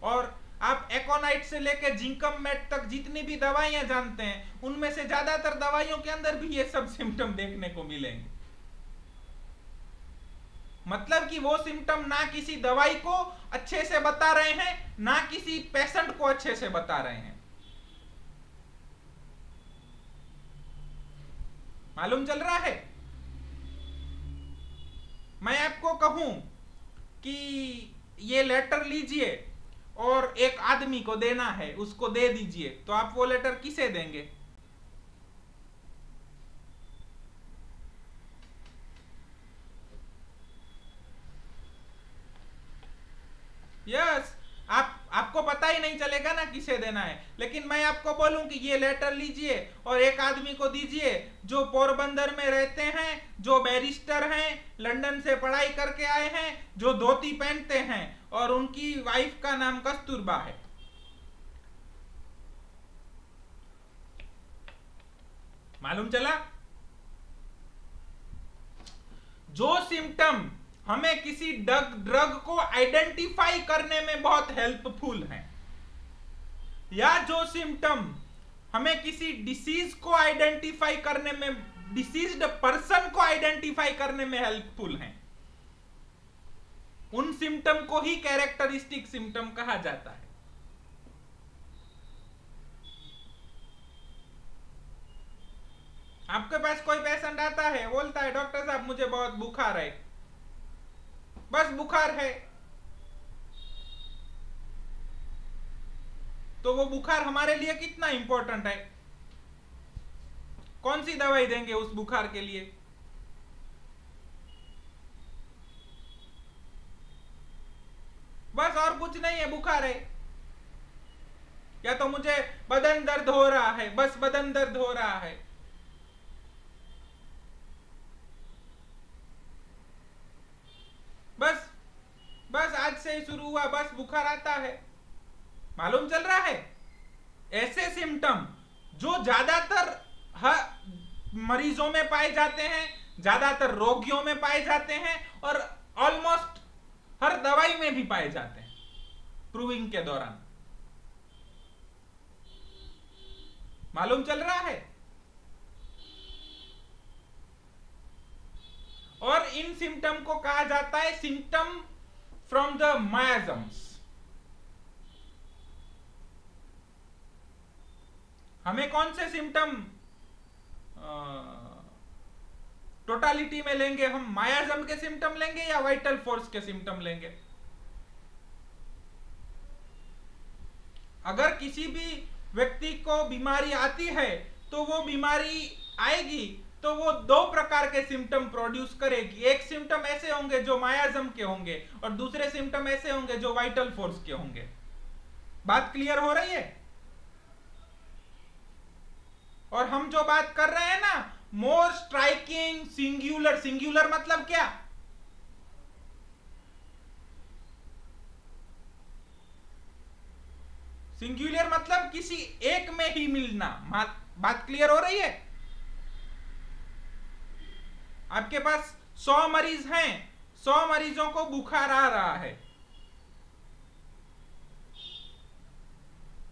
और आप एकोनाइट से लेके जिंकम मेट तक जितनी भी दवाइयां जानते हैं उनमें से ज्यादातर दवाइयों के अंदर भी ये सब सिम्टम देखने को मिलेंगे। मतलब कि वो सिम्टम ना किसी दवाई को अच्छे से बता रहे हैं, ना किसी पेशेंट को अच्छे से बता रहे हैं। मालूम चल रहा है? मैं आपको कहूं कि ये लेटर लीजिए और एक आदमी को देना है, उसको दे दीजिए, तो आप वो लेटर किसे देंगे? यस, आपको पता ही नहीं चलेगा ना किसे देना है। लेकिन मैं आपको बोलूं कि ये लेटर लीजिए और एक आदमी को दीजिए जो पोरबंदर में रहते हैं, जो बैरिस्टर हैं, लंदन से पढ़ाई करके आए हैं, जो धोती पहनते हैं और उनकी वाइफ का नाम कस्तूरबा है। मालूम चला? जो सिम्टम हमें किसी ड्रग को आइडेंटिफाई करने में बहुत हेल्पफुल है, या जो सिम्टम हमें किसी डिसीज को आइडेंटिफाई करने में, डिसीज्ड पर्सन को आइडेंटिफाई करने में हेल्पफुल हैं, उन सिम्टम को ही कैरेक्टरिस्टिक सिम्टम कहा जाता है। आपके पास कोई पेशेंट आता है, बोलता है डॉक्टर साहब मुझे बहुत बुखार है, बस बुखार है, तो वो बुखार हमारे लिए कितना इंपॉर्टेंट है? कौन सी दवाई देंगे उस बुखार के लिए? बस और कुछ नहीं है, बुखार है, या तो मुझे बदन दर्द हो रहा है, बस बदन दर्द हो रहा है। बस आज से ही शुरू हुआ, बस बुखार आता है। मालूम चल रहा है? ऐसे सिम्टम जो ज्यादातर मरीजों में पाए जाते हैं, ज्यादातर रोगियों में पाए जाते हैं और ऑलमोस्ट हर दवाई में भी पाए जाते हैं प्रूविंग के दौरान। मालूम चल रहा है? सिम्टम को कहा जाता है सिम्टम फ्रॉम द मायाजम्स। हमें कौन से सिम्टम टोटालिटी में लेंगे? हम मायाजम के सिम्टम लेंगे या वाइटल फोर्स के सिम्टम लेंगे? अगर किसी भी व्यक्ति को बीमारी आती है तो वो बीमारी आएगी तो वो दो प्रकार के सिम्टम प्रोड्यूस करेगी। एक सिम्टम ऐसे होंगे जो मायाजम के होंगे और दूसरे सिम्टम ऐसे होंगे जो वाइटल फोर्स के होंगे। बात क्लियर हो रही है? और हम जो बात कर रहे हैं ना, मोर स्ट्राइकिंग सिंगुलर। सिंगुलर मतलब क्या? सिंगुलर मतलब किसी एक में ही मिलना। बात क्लियर हो रही है? आपके पास 100 मरीज हैं, 100 मरीजों को बुखार आ रहा है,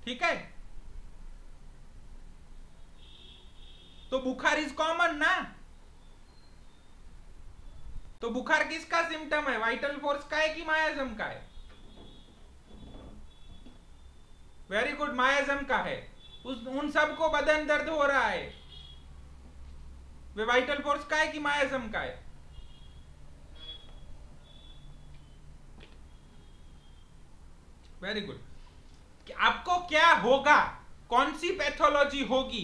ठीक है? तो बुखार इज कॉमन ना। तो बुखार किसका सिम्टम है? वाइटल फोर्स का है कि मायाजम का है? वेरी गुड, मायाजम का है। उन सबको बदन दर्द हो रहा है, वे वाइटल फोर्स का है कि मायाजम का है? Very good. आपको क्या होगा, कौन सी पैथोलॉजी होगी,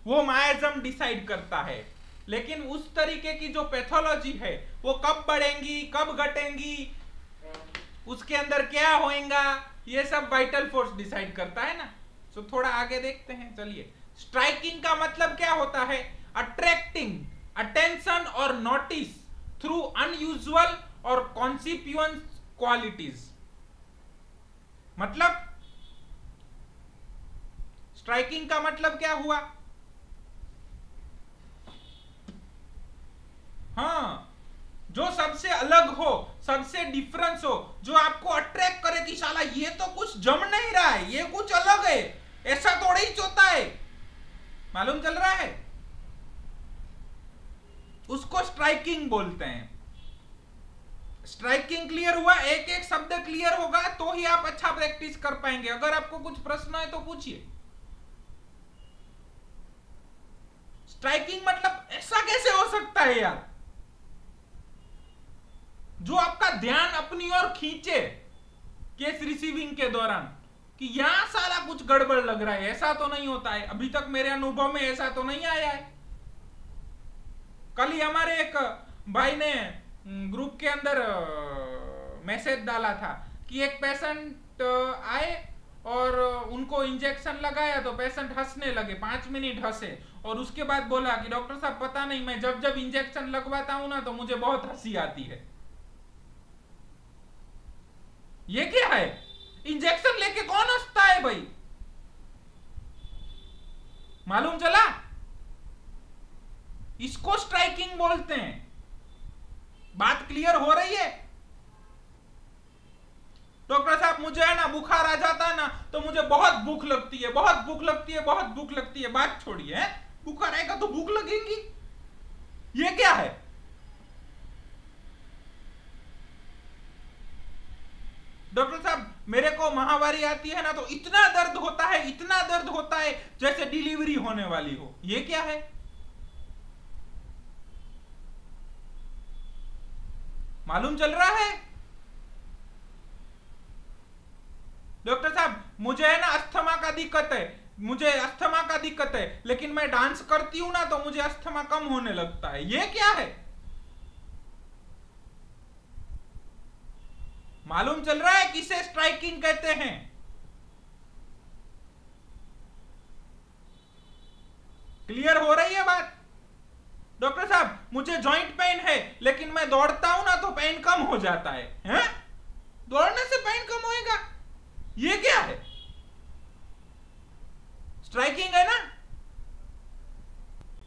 वो मायाजम डिसाइड करता है। लेकिन उस तरीके की जो पैथोलॉजी है वो कब बढ़ेंगी, कब घटेंगी, उसके अंदर क्या होएगा, ये सब वाइटल फोर्स डिसाइड करता है ना। तो थोड़ा आगे देखते हैं, चलिए। स्ट्राइकिंग का मतलब क्या होता है? अट्रैक्टिंग अटेंशन और नोटिस थ्रू अनयूजुअल और कॉन्सिक्वेंस क्वालिटीज। मतलब स्ट्राइकिंग का मतलब क्या हुआ? हाँ, जो सबसे अलग हो, सबसे डिफरेंस हो, जो आपको अट्रैक्ट करे कि साला ये तो कुछ जम नहीं रहा है, ये कुछ अलग है, ऐसा थोड़ा ही होता है। मालूम चल रहा है? उसको स्ट्राइकिंग बोलते हैं। स्ट्राइकिंग क्लियर हुआ? एक एक शब्द क्लियर होगा तो ही आप अच्छा प्रैक्टिस कर पाएंगे। अगर आपको कुछ प्रश्न है तो पूछिए। स्ट्राइकिंग मतलब ऐसा कैसे हो सकता है यार, जो आपका ध्यान अपनी ओर खींचे केस रिसीविंग के दौरान, कि यहां साला कुछ गड़बड़ लग रहा है। ऐसा तो नहीं होता है, अभी तक मेरे अनुभव में ऐसा तो नहीं आया है। कल ही हमारे एक भाई ने ग्रुप के अंदर मैसेज डाला था कि एक पेशेंट आए और उनको इंजेक्शन लगाया तो पेशेंट हंसने लगे, 5 मिनट हंसे और उसके बाद बोला कि डॉक्टर साहब पता नहीं, मैं जब जब इंजेक्शन लगवाता हूं ना तो मुझे बहुत हंसी आती है। ये क्या है? इंजेक्शन लेके कौन हंसता है भाई? मालूम चला? इसको स्ट्राइकिंग बोलते हैं। बात क्लियर हो रही है? डॉक्टर साहब मुझे है ना बुखार आ जाता है ना तो मुझे बहुत भूख लगती है, बहुत भूख लगती है, बहुत भूख लगती है। बात छोड़िए, है बुखार आएगा तो भूख लगेगी, ये क्या है? डॉक्टर साहब मेरे को महावारी आती है ना तो इतना दर्द होता है, इतना दर्द होता है जैसे डिलीवरी होने वाली हो, ये क्या है? मालूम चल रहा है? डॉक्टर साहब मुझे है ना अस्थमा का दिक्कत है, मुझे अस्थमा का दिक्कत है, लेकिन मैं डांस करती हूं ना तो मुझे अस्थमा कम होने लगता है, ये क्या है? मालूम चल रहा है किसे स्ट्राइकिंग कहते हैं? क्लियर हो रही है बात? डॉक्टर साहब मुझे जॉइंट पेन है लेकिन मैं दौड़ता हूं ना तो पेन कम हो जाता है, हैं? दौड़ने से पेन कम होएगा, ये क्या है? स्ट्राइकिंग है ना?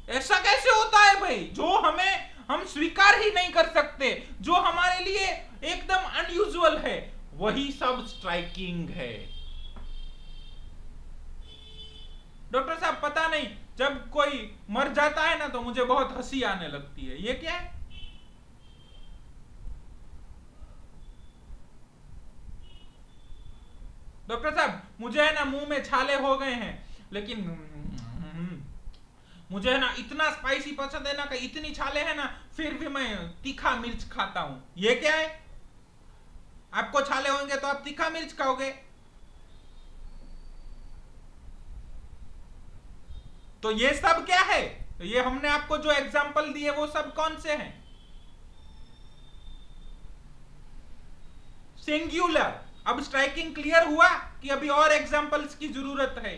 ऐसा कैसे होता है भाई? जो हम स्वीकार ही नहीं कर सकते, जो हमारे लिए एकदम अनयूजुअल है, वही सब स्ट्राइकिंग है। डॉक्टर साहब पता नहीं जब कोई मर जाता है ना तो मुझे बहुत हंसी आने लगती है, ये क्या है? मुझे है ना मुंह में छाले हो गए हैं, लेकिन मुझे है ना इतना स्पाइसी पसंद है ना कि इतनी छाले है ना फिर भी मैं तीखा मिर्च खाता हूं। ये क्या है? आपको छाले होंगे तो आप तीखा मिर्च खाओगे। तो ये सब क्या है? ये हमने आपको जो एग्जाम्पल दिए वो सब कौन से हैं? सिंगुलर। अब स्ट्राइकिंग क्लियर हुआ कि अभी और एग्जाम्पल्स की जरूरत है?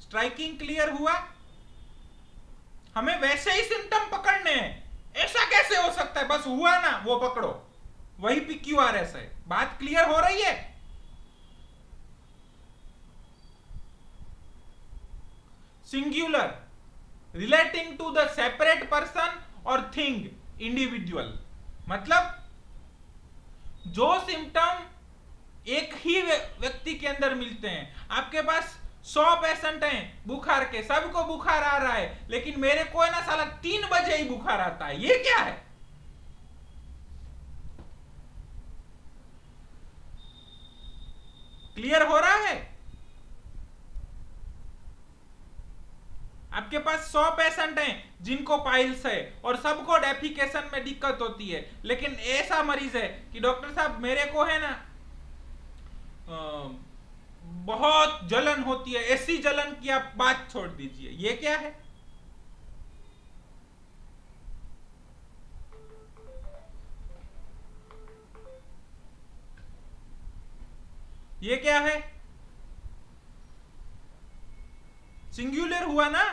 स्ट्राइकिंग क्लियर हुआ? हमें वैसे ही सिम्टम पकड़ने हैं। ऐसा कैसे हो सकता है? बस हुआ ना वो पकड़ो, वही PQRS है। बात क्लियर हो रही है? Singular, relating to the separate person और थिंग, इंडिविजुअल। मतलब जो सिम्टम एक ही व्यक्ति के अंदर मिलते हैं। आपके पास 100 पेशेंट हैं बुखार के, सबको बुखार आ रहा है, लेकिन मेरे को है ना साला 3 बजे ही बुखार आता है। ये क्या है? क्लियर हो रहा है? आपके पास 100 पेशेंट हैं जिनको पाइल्स है और सबको डेफिकेशन में दिक्कत होती है, लेकिन ऐसा मरीज है कि डॉक्टर साहब मेरे को है ना बहुत जलन होती है, ऐसी जलन की आप बात छोड़ दीजिए। ये क्या है? ये क्या है? सिंगुलर हुआ ना।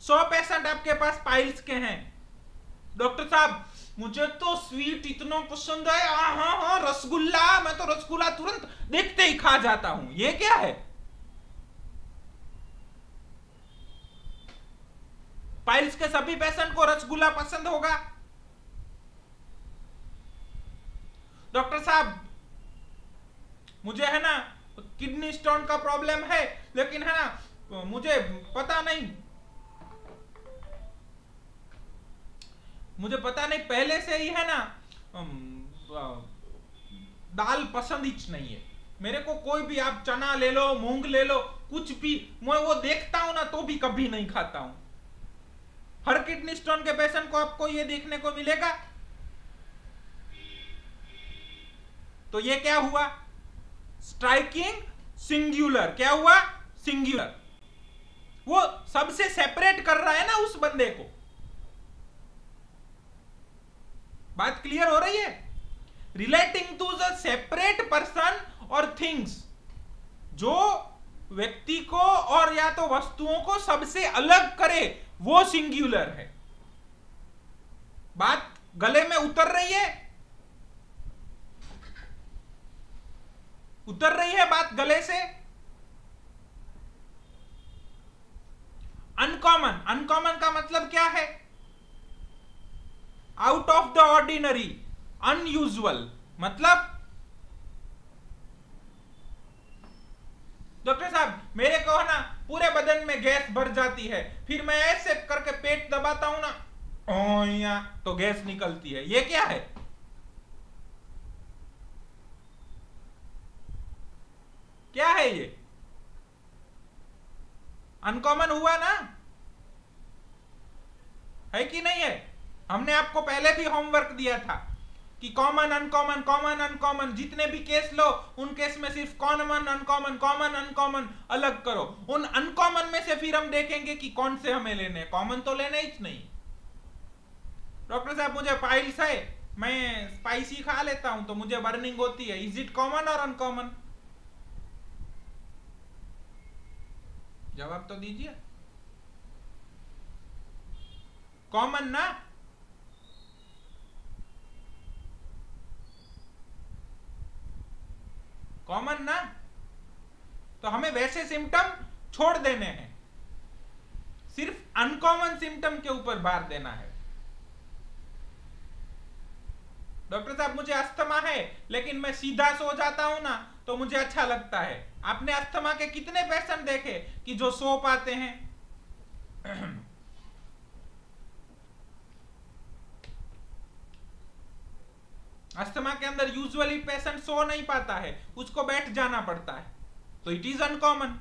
100 पेशेंट आपके पास पाइल्स के हैं। डॉक्टर साहब मुझे तो स्वीट इतना पसंद है, हाँ हाँ रसगुल्ला, मैं तो रसगुल्ला तुरंत देखते ही खा जाता हूं। ये क्या है? पाइल्स के सभी पेशेंट को रसगुल्ला पसंद होगा? डॉक्टर साहब मुझे है ना किडनी स्टोन का प्रॉब्लम है, लेकिन है ना मुझे पता नहीं पहले से ही है ना दाल पसंद ही नहीं है मेरे को। कोई भी आप चना ले लो, मूंग ले लो, कुछ भी मैं वो देखता हूं ना तो भी कभी नहीं खाता हूं। हर किडनी स्टोन के पेशेंट को आपको ये देखने को मिलेगा। तो ये क्या हुआ? Striking singular. क्या हुआ? सिंगुलर। वो सबसे सेपरेट कर रहा है ना उस बंदे को। बात क्लियर हो रही है? Relating to the separate person और थिंग्स, जो व्यक्ति को और या तो वस्तुओं को सबसे अलग करे वो सिंगुलर है। बात गले में उतर रही है? उतर रही है बात गले से? अनकॉमन। अनकॉमन का मतलब क्या है? Out of the ordinary, unusual. मतलब डॉक्टर साहब मेरे को है ना पूरे बदन में गैस भर जाती है, फिर मैं ऐसे करके पेट दबाता हूं ना तो गैस निकलती है। ये क्या है? क्या है ये? अनकॉमन हुआ ना? है कि नहीं है? हमने आपको पहले भी होमवर्क दिया था कि कॉमन अनकॉमन, कॉमन अनकॉमन, जितने भी केस लो उन केस में सिर्फ कॉमन अनकॉमन अलग करो। उन अनकॉमन में से फिर हम देखेंगे कि कौन से हमें लेने। कॉमन तो लेने ही नहीं। डॉक्टर साहब मुझे पाइल्स है, मैं स्पाइसी खा लेता हूं तो मुझे बर्निंग होती है। इज इट कॉमन और अनकॉमन? जवाब तो दीजिए। कॉमन ना? कॉमन ना? तो हमें वैसे सिम्टम छोड़ देने हैं, सिर्फ अनकॉमन सिम्टम के ऊपर भार देना है। डॉक्टर साहब मुझे अस्थमा है, लेकिन मैं सीधा सो जाता हूं ना तो मुझे अच्छा लगता है। आपने अस्थमा के कितने पेशेंट देखे कि जो सो पाते हैं? अस्थमा के अंदर यूजुअली पेशेंट सो नहीं पाता है, उसको बैठ जाना पड़ता है, तो इट इज अनकॉमन।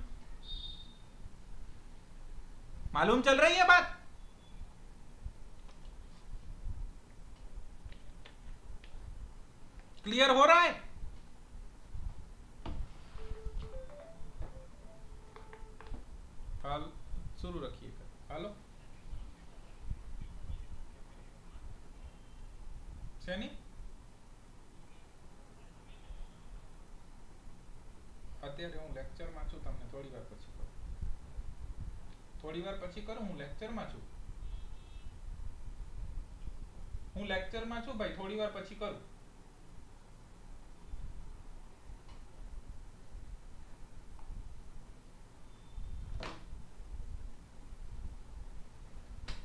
मालूम चल रही है बात? क्लियर हो रहा है? शुरू रखिएगा। हेलो सैनी, અત્યારે હું લેક્ચરમાં છું, તમને થોડી વાર પછી કરું, થોડી વાર પછી કરું, હું લેક્ચરમાં છું, હું લેક્ચરમાં છું ભાઈ, થોડી વાર પછી કરું।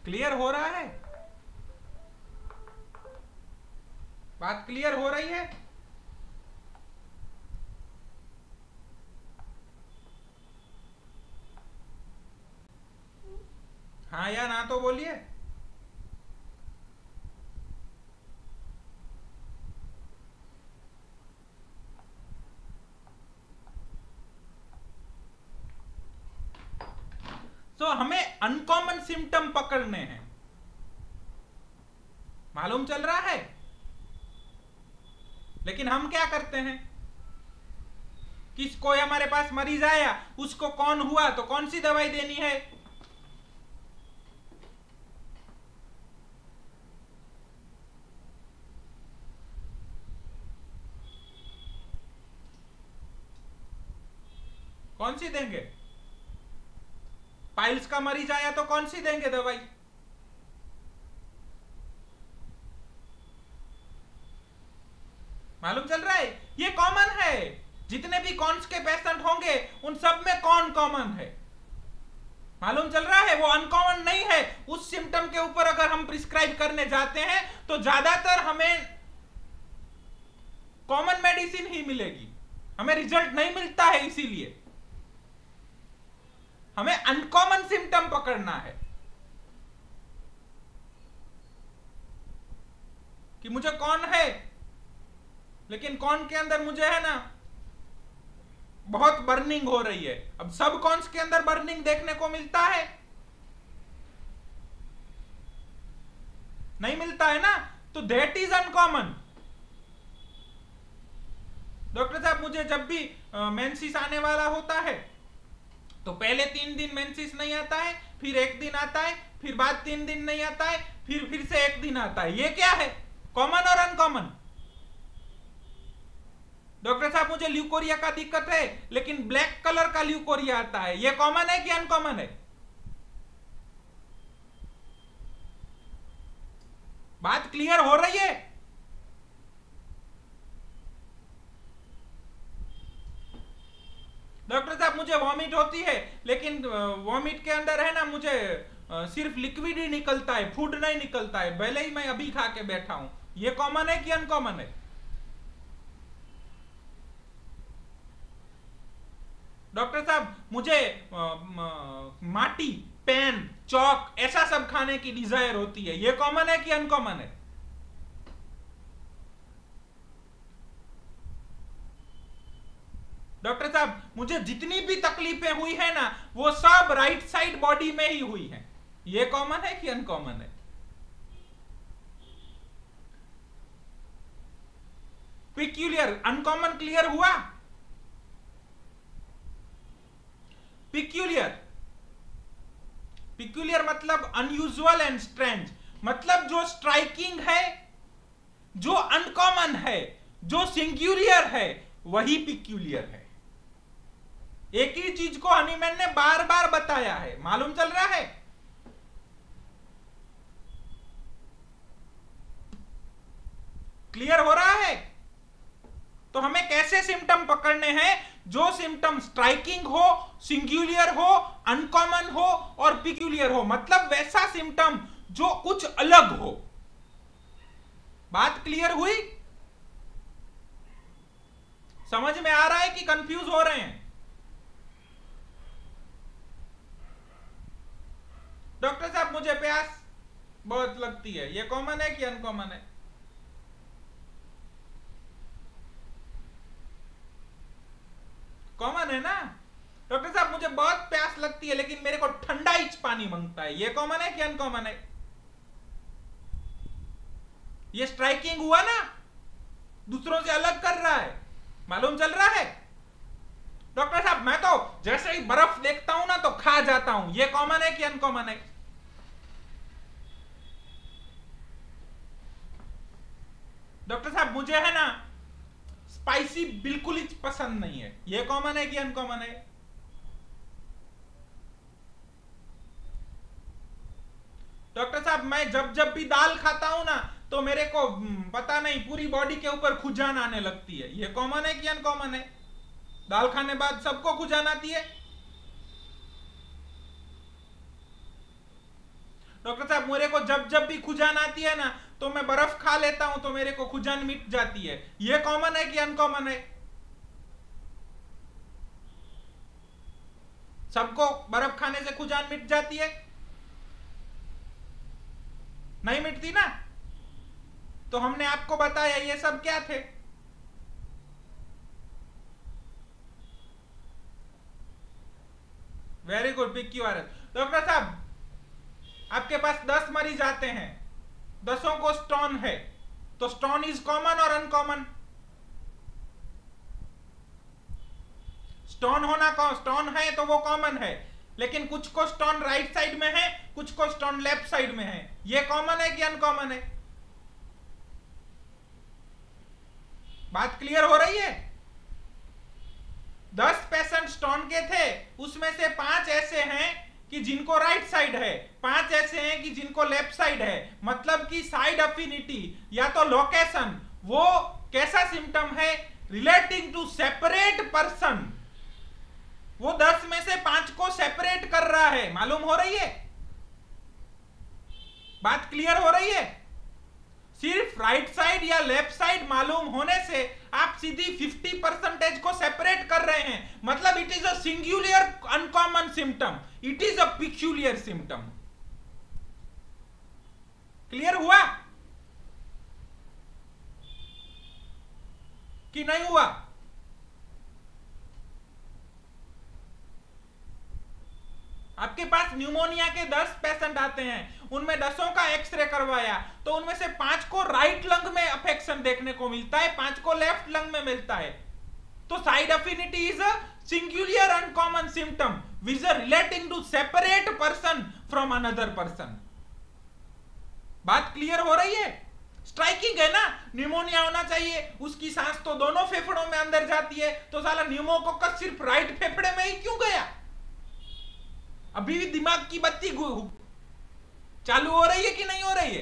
क्लियर हो रहा है? बात क्लियर हो रही है? हाँ या ना तो बोलिए। तो हमें अनकॉमन सिम्टम पकड़ने हैं, मालूम चल रहा है? लेकिन हम क्या करते हैं, कोई हमारे पास मरीज आया, उसको कौन हुआ तो कौन सी दवाई देनी है? कौन सी देंगे? पाइल्स का मरीज आया तो कौन सी देंगे दवाई? मालूम चल रहा है? ये कॉमन है, जितने भी कॉन्स के पेशेंट होंगे उन सब में कौन कॉमन है, मालूम चल रहा है? वो अनकॉमन नहीं है। उस सिम्टम के ऊपर अगर हम प्रिस्क्राइब करने जाते हैं तो ज्यादातर हमें कॉमन मेडिसिन ही मिलेगी, हमें रिजल्ट नहीं मिलता है। इसीलिए हमें अनकॉमन सिम्टम पकड़ना है कि मुझे कौन है, लेकिन कौन के अंदर मुझे है ना बहुत बर्निंग हो रही है। अब सब कौन्स के अंदर बर्निंग देखने को मिलता है? नहीं मिलता है ना, तो दैट इज अनकॉमन। डॉक्टर साहब मुझे जब भी मेंसिस आने वाला होता है तो पहले 3 दिन मेंसिस नहीं आता है, फिर 1 दिन आता है, फिर बाद 3 दिन नहीं आता है, फिर से 1 दिन आता है। ये क्या है, कॉमन और अनकॉमन? डॉक्टर साहब मुझे ल्यूकोरिया का दिक्कत है, लेकिन ब्लैक कलर का ल्यूकोरिया आता है, ये कॉमन है कि अनकॉमन है? बात क्लियर हो रही है? डॉक्टर साहब मुझे वॉमिट होती है, लेकिन वॉमिट के अंदर है ना मुझे सिर्फ लिक्विड ही निकलता है, फूड नहीं निकलता है, भले ही मैं अभी खा के बैठा हूं। ये कॉमन है कि अनकॉमन है? डॉक्टर साहब मुझे माटी, पेन, चौक ऐसा सब खाने की डिजायर होती है, ये कॉमन है कि अनकॉमन है? डॉक्टर साहब मुझे जितनी भी तकलीफें हुई है ना वो सब राइट साइड बॉडी में ही हुई है, ये कॉमन है कि अनकॉमन है? पिक्यूलियर, अनकॉमन क्लियर हुआ? पिक्यूलियर, पिक्यूलियर मतलब अनयूजुअल एंड स्ट्रेंज, मतलब जो स्ट्राइकिंग है, जो अनकॉमन है, जो सिंगुलर है, वही पिक्यूलियर है। एक ही चीज को हनीमैन ने बार बार बताया है, मालूम चल रहा है? क्लियर हो रहा है? तो हमें कैसे सिम्टम पकड़ने हैं? जो सिम्टम स्ट्राइकिंग हो, सिंगुलर हो, अनकॉमन हो और पिक्यूलियर हो, मतलब वैसा सिम्टम जो कुछ अलग हो। बात क्लियर हुई? समझ में आ रहा है कि कंफ्यूज हो रहे हैं? डॉक्टर साहब मुझे प्यास बहुत लगती है, ये कॉमन है कि अनकॉमन है? कॉमन है ना। डॉक्टर साहब मुझे बहुत प्यास लगती है लेकिन मेरे को ठंडा ही पानी मांगता है, ये कॉमन है कि अनकॉमन है? ये स्ट्राइकिंग हुआ ना, दूसरों से अलग कर रहा है, मालूम चल रहा है? डॉक्टर साहब मैं तो जैसे ही बर्फ देखता हूं ना तो खा जाता हूं, ये कॉमन है कि अनकॉमन है? डॉक्टर साहब मुझे है ना स्पाइसी बिल्कुल ही पसंद नहीं है, ये कॉमन है कि अनकॉमन है? डॉक्टर साहब मैं जब जब भी दाल खाता हूं ना तो मेरे को पता नहीं पूरी बॉडी के ऊपर खुजान आने लगती है, ये कॉमन है कि अनकॉमन है? दाल खाने बाद सबको खुजान आती है। डॉक्टर साहब मेरे को जब जब भी खुजान आती है ना तो मैं बर्फ खा लेता हूं तो मेरे को खुजान मिट जाती है, ये कॉमन है कि अनकॉमन है? सबको बर्फ खाने से खुजान मिट जाती है? नहीं मिटती ना। तो हमने आपको बताया ये सब क्या थे? Very good PQRS। डॉक्टर साहब आपके पास 10 मरीज आते हैं, 10 को स्टोन है, तो स्टोन इज कॉमन और अनकॉमन? स्टोन होना स्टोन है तो वो कॉमन है, लेकिन कुछ को स्टोन राइट साइड में है, कुछ को स्टोन लेफ्ट साइड में है, ये कॉमन है कि अनकॉमन है? बात क्लियर हो रही है? 10 पेशेंट स्टोन के थे, उसमें से 5 ऐसे हैं कि जिनको राइट साइड है, 5 ऐसे हैं कि जिनको लेफ्ट साइड है। मतलब कि साइड अफिनिटी या तो लोकेशन, वो कैसा सिम्टम है? Relating to separate person. वो 10 में से 5 को सेपरेट कर रहा है, मालूम हो रही है? बात क्लियर हो रही है? सिर्फ राइट साइड या लेफ्ट साइड मालूम होने से आप सीधी 50% को सेपरेट कर रहे हैं, मतलब it is a singular uncommon symptom, it is a peculiar symptom. Clear हुआ कि नहीं हुआ? आपके पास न्यूमोनिया के 10 पेशेंट आते हैं, उनमें 10 का एक्सरे करवाया तो उनमें से 5 को राइट लंग में अफेक्शन देखने को मिलता है, 5 को लेफ्ट लंग में मिलता है। तो side affinity is a singular uncommon symptom which is relating to separate person from another person. बात क्लियर हो रही है? स्ट्राइकिंग है ना, न्यूमोनिया होना चाहिए, उसकी सांस तो दोनों फेफड़ों में अंदर जाती है, तो साला न्यूमोकोकस सिर्फ राइट फेफड़े में ही क्यों गया? अभी भी दिमाग की बत्ती चालू हो रही है कि नहीं हो रही है?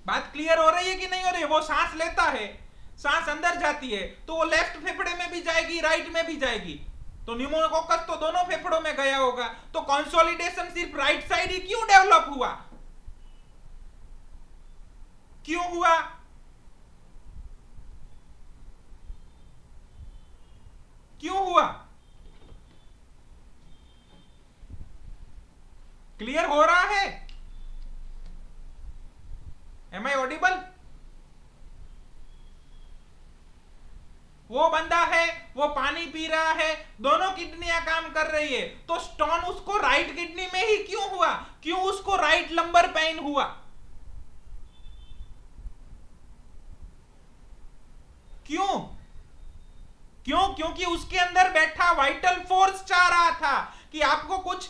बात क्लियर हो रही है कि नहीं हो रही है? वो सांस लेता है, सांस अंदर जाती है तो वो लेफ्ट फेफड़े में भी जाएगी, राइट में भी जाएगी, तो न्यूमोकोकस तो दोनों फेफड़ों में गया होगा, तो कंसोलिडेशन सिर्फ राइट साइड ही क्यों डेवलप हुआ? क्यों हुआ? क्यों हुआ? क्लियर हो रहा है? Am I audible? वो बंदा है, वो पानी पी रहा है, दोनों किडनियां काम कर रही है, तो स्टोन उसको राइट किडनी में ही क्यों हुआ? क्यों उसको राइट लंबर पेन हुआ? क्यों? क्योंकि उसके अंदर बैठा वाइटल फोर्स चाह रहा था कि आपको कुछ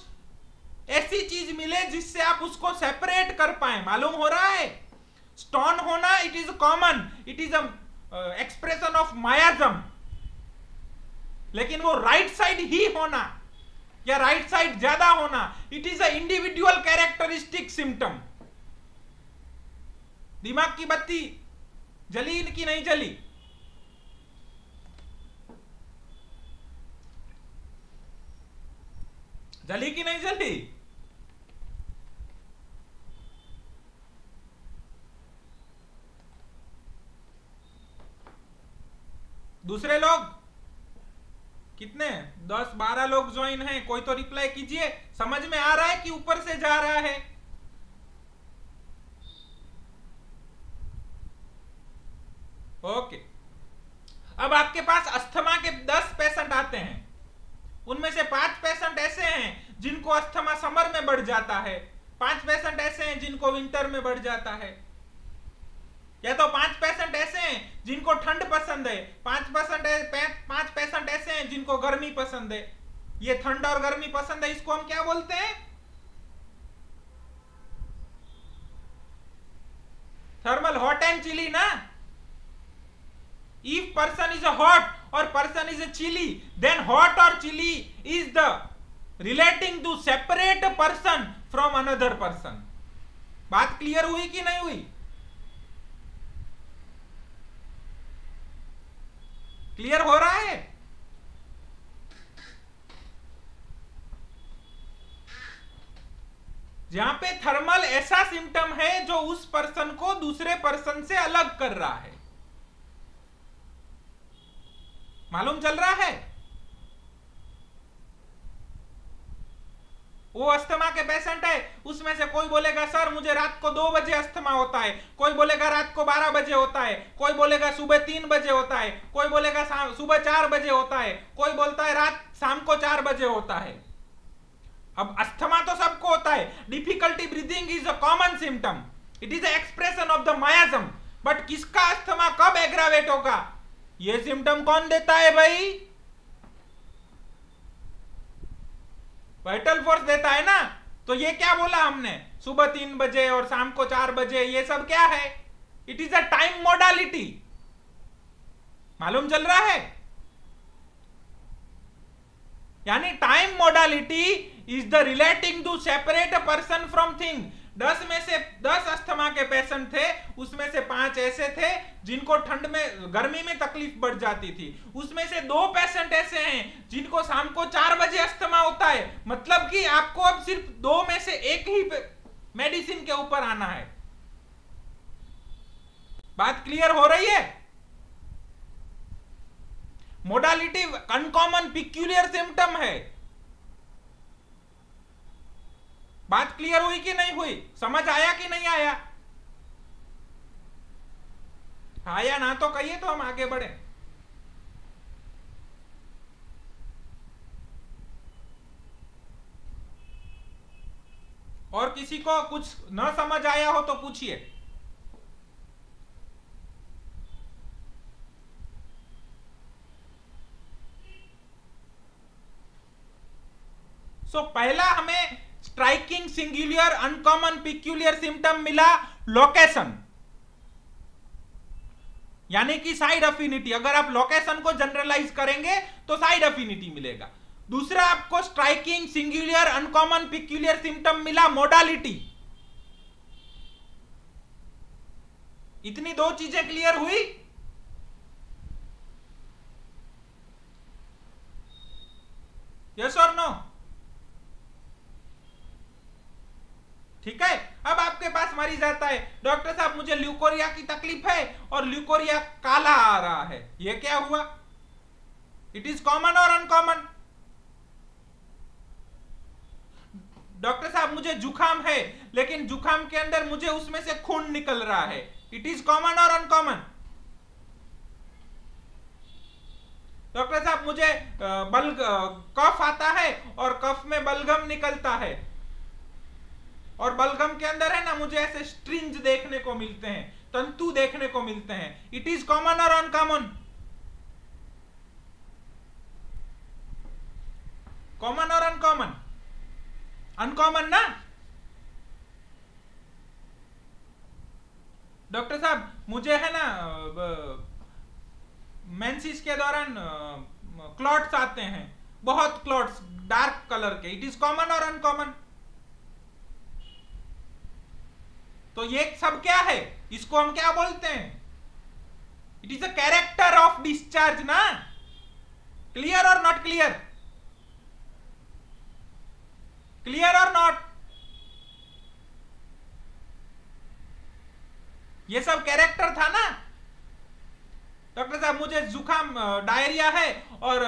ऐसी चीज मिले जिससे आप उसको सेपरेट कर पाए, मालूम हो रहा है? स्टोन होना it is common, it is expression of मायाजम, लेकिन वो राइट साइड ही होना या राइट साइड ज्यादा होना, it is a individual characteristic symptom. दिमाग की बत्ती जली कि नहीं जली? जली कि नहीं जली? दूसरे लोग कितने? 10-12 लोग ज्वाइन हैं, कोई तो रिप्लाई कीजिए। समझ में आ रहा है कि ऊपर से जा रहा है? अब आपके पास अस्थमा के 10 पेशेंट आते हैं, उनमें से 5 पेशेंट ऐसे हैं जिनको अस्थमा समर में बढ़ जाता है, 5 पेशेंट ऐसे हैं जिनको विंटर में बढ़ जाता है, या तो 5 पेशेंट ऐसे हैं जिनको ठंड पसंद है, 5 पेशेंट ऐसे हैं जिनको गर्मी पसंद है। ये ठंड और गर्मी पसंद है, इसको हम क्या बोलते हैं? थर्मल हॉट एंड चिली ना। If person is a hot or person is a chilly, then hot or chilly is the relating to separate person from another person. बात क्लियर हुई कि नहीं हुई? क्लियर हो रहा है? जहां पे थर्मल ऐसा सिम्टम है जो उस पर्सन को दूसरे पर्सन से अलग कर रहा है। मालूम चल रहा है? वो अस्थमा के पेशेंट है, उसमें से कोई बोलेगा सर मुझे रात को 2 बजे अस्थमा होता है, कोई बोलेगा रात को 12 बजे होता है, कोई बोलेगा सुबह 3 बजे होता है, कोई बोलेगा सुबह 4 बजे होता है, कोई बोलता है शाम को 4 बजे होता है। अब अस्थमा तो सबको होता है। Difficulty breathing is a common symptom, it is expression of the मायाजम। But किसका अस्थमा कब एग्रावेट होगा, ये सिम्टम कौन देता है भाई? वाइटल फोर्स देता है ना। तो ये क्या बोला हमने, सुबह 3 बजे और शाम को 4 बजे, ये सब क्या है? It is a time modality. मालूम चल रहा है? यानी time modality is the relating to separate a person from thing. 10 में से 10 अस्थमा के पेशेंट थे, उसमें से 5 ऐसे थे जिनको ठंड में गर्मी में तकलीफ बढ़ जाती थी, उसमें से 2 पेशेंट ऐसे हैं जिनको शाम को 4 बजे अस्थमा होता है। मतलब कि आपको अब सिर्फ 2 में से एक ही मेडिसिन के ऊपर आना है। बात क्लियर हो रही है? मोडालिटी अनकॉमन पिक्यूलियर सिम्टम है। बात क्लियर हुई कि नहीं हुई? समझ आया कि नहीं आया? आया ना तो कहिए तो हम आगे बढ़े। और किसी को कुछ न समझ आया हो तो पूछिए। पहला हमें striking singular uncommon peculiar symptom मिला, लोकेशन, यानी कि साइड अफिनिटी। अगर आप लोकेशन को जनरलाइज करेंगे तो साइड अफिनिटी मिलेगा। दूसरा आपको striking singular uncommon peculiar symptom मिला, मोडालिटी। इतनी 2 चीजें क्लियर हुई? यस और नो? ठीक है। अब आपके पास मरीज आता है, डॉक्टर साहब मुझे ल्यूकोरिया की तकलीफ है और ल्यूकोरिया काला आ रहा है, ये क्या हुआ? इट इज कॉमन और अनकॉमन? डॉक्टर साहब मुझे जुकाम है, लेकिन जुकाम के अंदर मुझे उसमें से खून निकल रहा है, इट इज कॉमन और अनकॉमन? डॉक्टर साहब मुझे कफ आता है और कफ में बलगम निकलता है, और बलगम के अंदर है ना मुझे ऐसे स्ट्रिंज देखने को मिलते हैं, तंतु देखने को मिलते हैं, इट इज कॉमन और अनकॉमन? कॉमन और अनकॉमन? अनकॉमन ना। डॉक्टर साहब मुझे है ना मेंसेस के दौरान क्लॉट्स आते हैं, बहुत क्लॉट्स डार्क कलर के, इट इज कॉमन और अनकॉमन? तो ये सब क्या है, इसको हम क्या बोलते हैं? It is a character of discharge ना। क्लियर और नॉट क्लियर? क्लियर और नॉट? ये सब कैरेक्टर था ना। डॉक्टर साहब मुझे जुकाम डायरिया है और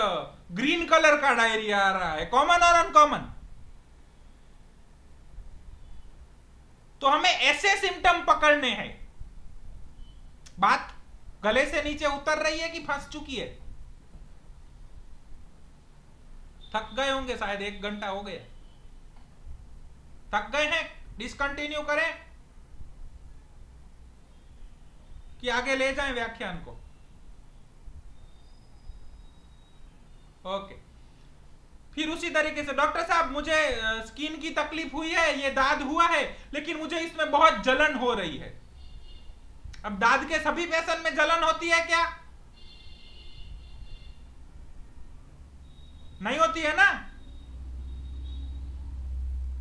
ग्रीन कलर का डायरिया आ रहा है, कॉमन और अनकॉमन? तो हमें ऐसे सिम्टम पकड़ने हैं। बात गले से नीचे उतर रही है कि फंस चुकी है? थक गए होंगे शायद, 1 घंटा हो गया। थक गए हैं? डिसकंटिन्यू करें कि आगे ले जाएं व्याख्यान को? ओके। फिर उसी तरीके से डॉक्टर साहब मुझे स्किन की तकलीफ हुई है, ये दाद हुआ है, लेकिन मुझे इसमें बहुत जलन हो रही है। अब दाद के सभी पेशेंट में जलन होती है क्या? नहीं होती है ना।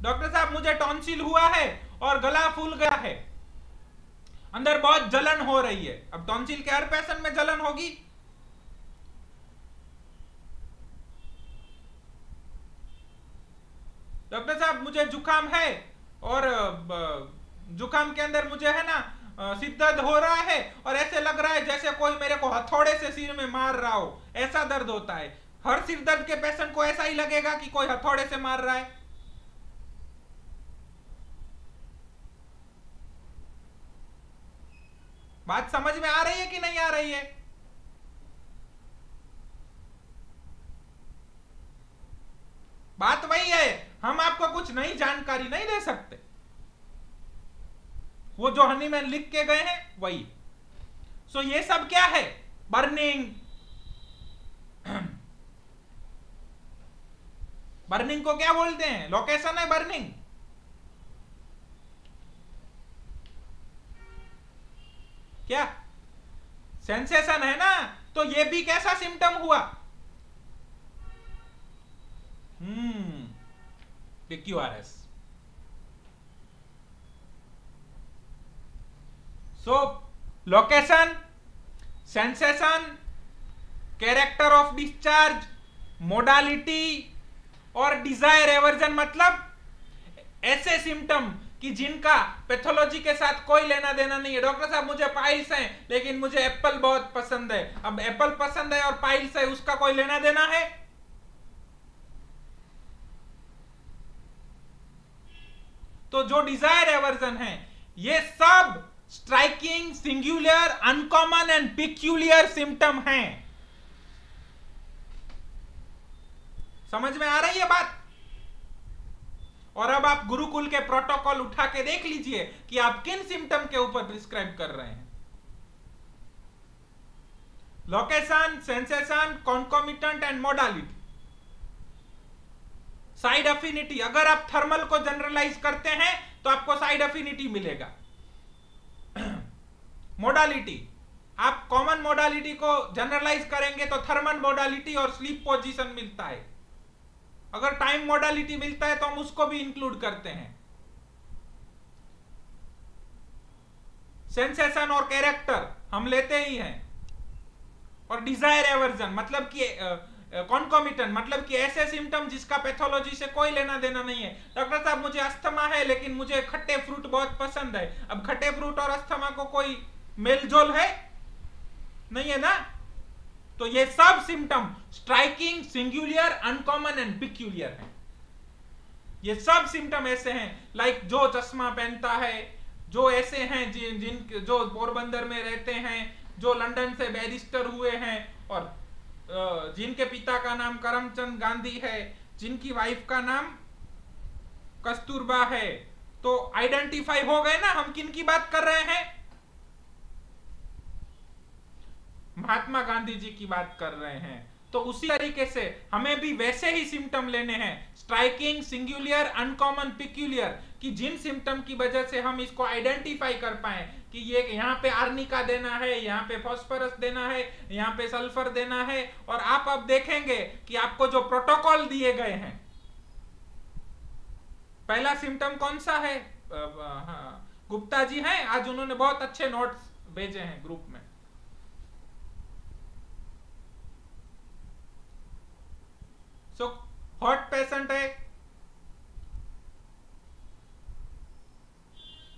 डॉक्टर साहब मुझे टॉन्सिल हुआ है और गला फूल गया है, अंदर बहुत जलन हो रही है। अब टॉन्सिल के हर पेशेंट में जलन होगी? डॉक्टर साहब मुझे जुकाम है और जुकाम के अंदर मुझे है ना सिर दर्द हो रहा है और ऐसे लग रहा है जैसे कोई मेरे को हथौड़े से सिर में मार रहा हो, ऐसा दर्द होता है। हर सिर दर्द के पेशेंट को ऐसा ही लगेगा कि कोई हथौड़े से मार रहा है? बात समझ में आ रही है कि नहीं आ रही है? बात वही है, हम आपको कुछ नई जानकारी नहीं दे सकते। वो जो हनीमैन लिख के गए हैं वही। सो ये सब क्या है? बर्निंग। बर्निंग को क्या बोलते हैं? लोकेशन है बर्निंग। क्या सेंसेशन है ना? तो ये भी कैसा सिम्टम हुआ? PQRS। So location, sensation, character of discharge, modality और डिजायर एवर्जन, मतलब ऐसे सिम्टम कि जिनका पैथोलॉजी के साथ कोई लेना देना नहीं है। डॉक्टर साहब मुझे पाइल्स है लेकिन मुझे एप्पल बहुत पसंद है। अब एप्पल पसंद है और पाइल्स है, उसका कोई लेना देना है? तो जो डिजायर एवर्जन है ये सब striking, singular, uncommon and peculiar symptom हैं। समझ में आ रही है बात? और अब आप गुरुकुल के प्रोटोकॉल उठा के देख लीजिए कि आप किन सिम्टम के ऊपर प्रिस्क्राइब कर रहे हैं। Location, sensation, concomitant and modality. Side affinity, अगर आप थर्मल को जनरलाइज करते हैं तो आपको साइड अफिनिटी मिलेगा। मोडालिटी, आप कॉमन मोडालिटी को जनरलाइज करेंगे तो थर्मल मोडालिटी और स्लीप पोजीशन मिलता है। अगर टाइम मोडालिटी मिलता है तो हम उसको भी इंक्लूड करते हैं। सेंसेशन और कैरेक्टर हम लेते ही हैं। और डिजायर एवर्जन मतलब कि कॉन्कोमिटेंट, मतलब कि ऐसे सिम्टम जिसका पैथोलॉजी से कोई लेना देना नहीं है। डॉक्टर साहब मुझे अस्थमा है लेकिन मुझे खट्टे फ्रूट बहुत पसंद है। अब खट्टे फ्रूट और अस्थमा को कोई मेलजोल है? नहीं है ना। तो ये सब symptom striking, singular, uncommon and peculiar हैं। ये सब सिम्टम ऐसे हैं, लाइक जो चश्मा पहनता है, जो ऐसे हैं जो पोरबंदर में रहते हैं, जो लंदन से बैरिस्टर हुए हैं और जिनके पिता का नाम करमचंद गांधी है, जिनकी वाइफ का नाम कस्तूरबा है। तो आइडेंटिफाई हो गए ना हम किन की बात कर रहे हैं? महात्मा गांधी जी की बात कर रहे हैं। तो उसी तरीके से हमें भी वैसे ही सिम्टम लेने हैं, स्ट्राइकिंग, सिंगुलर, अनकॉमन, पिक्यूलियर, कि जिन सिम्टम की वजह से हम इसको आइडेंटिफाई कर पाए कि ये यहाँ पे आर्निका देना है, यहाँ पे फास्फोरस देना है, यहाँ पे सल्फर देना है। और आप अब देखेंगे कि आपको जो प्रोटोकॉल दिए गए हैं, पहला सिम्टम कौन सा है? गुप्ता जी हैं, आज उन्होंने बहुत अच्छे नोट्स भेजे हैं ग्रुप में। सो हॉट पेशेंट है,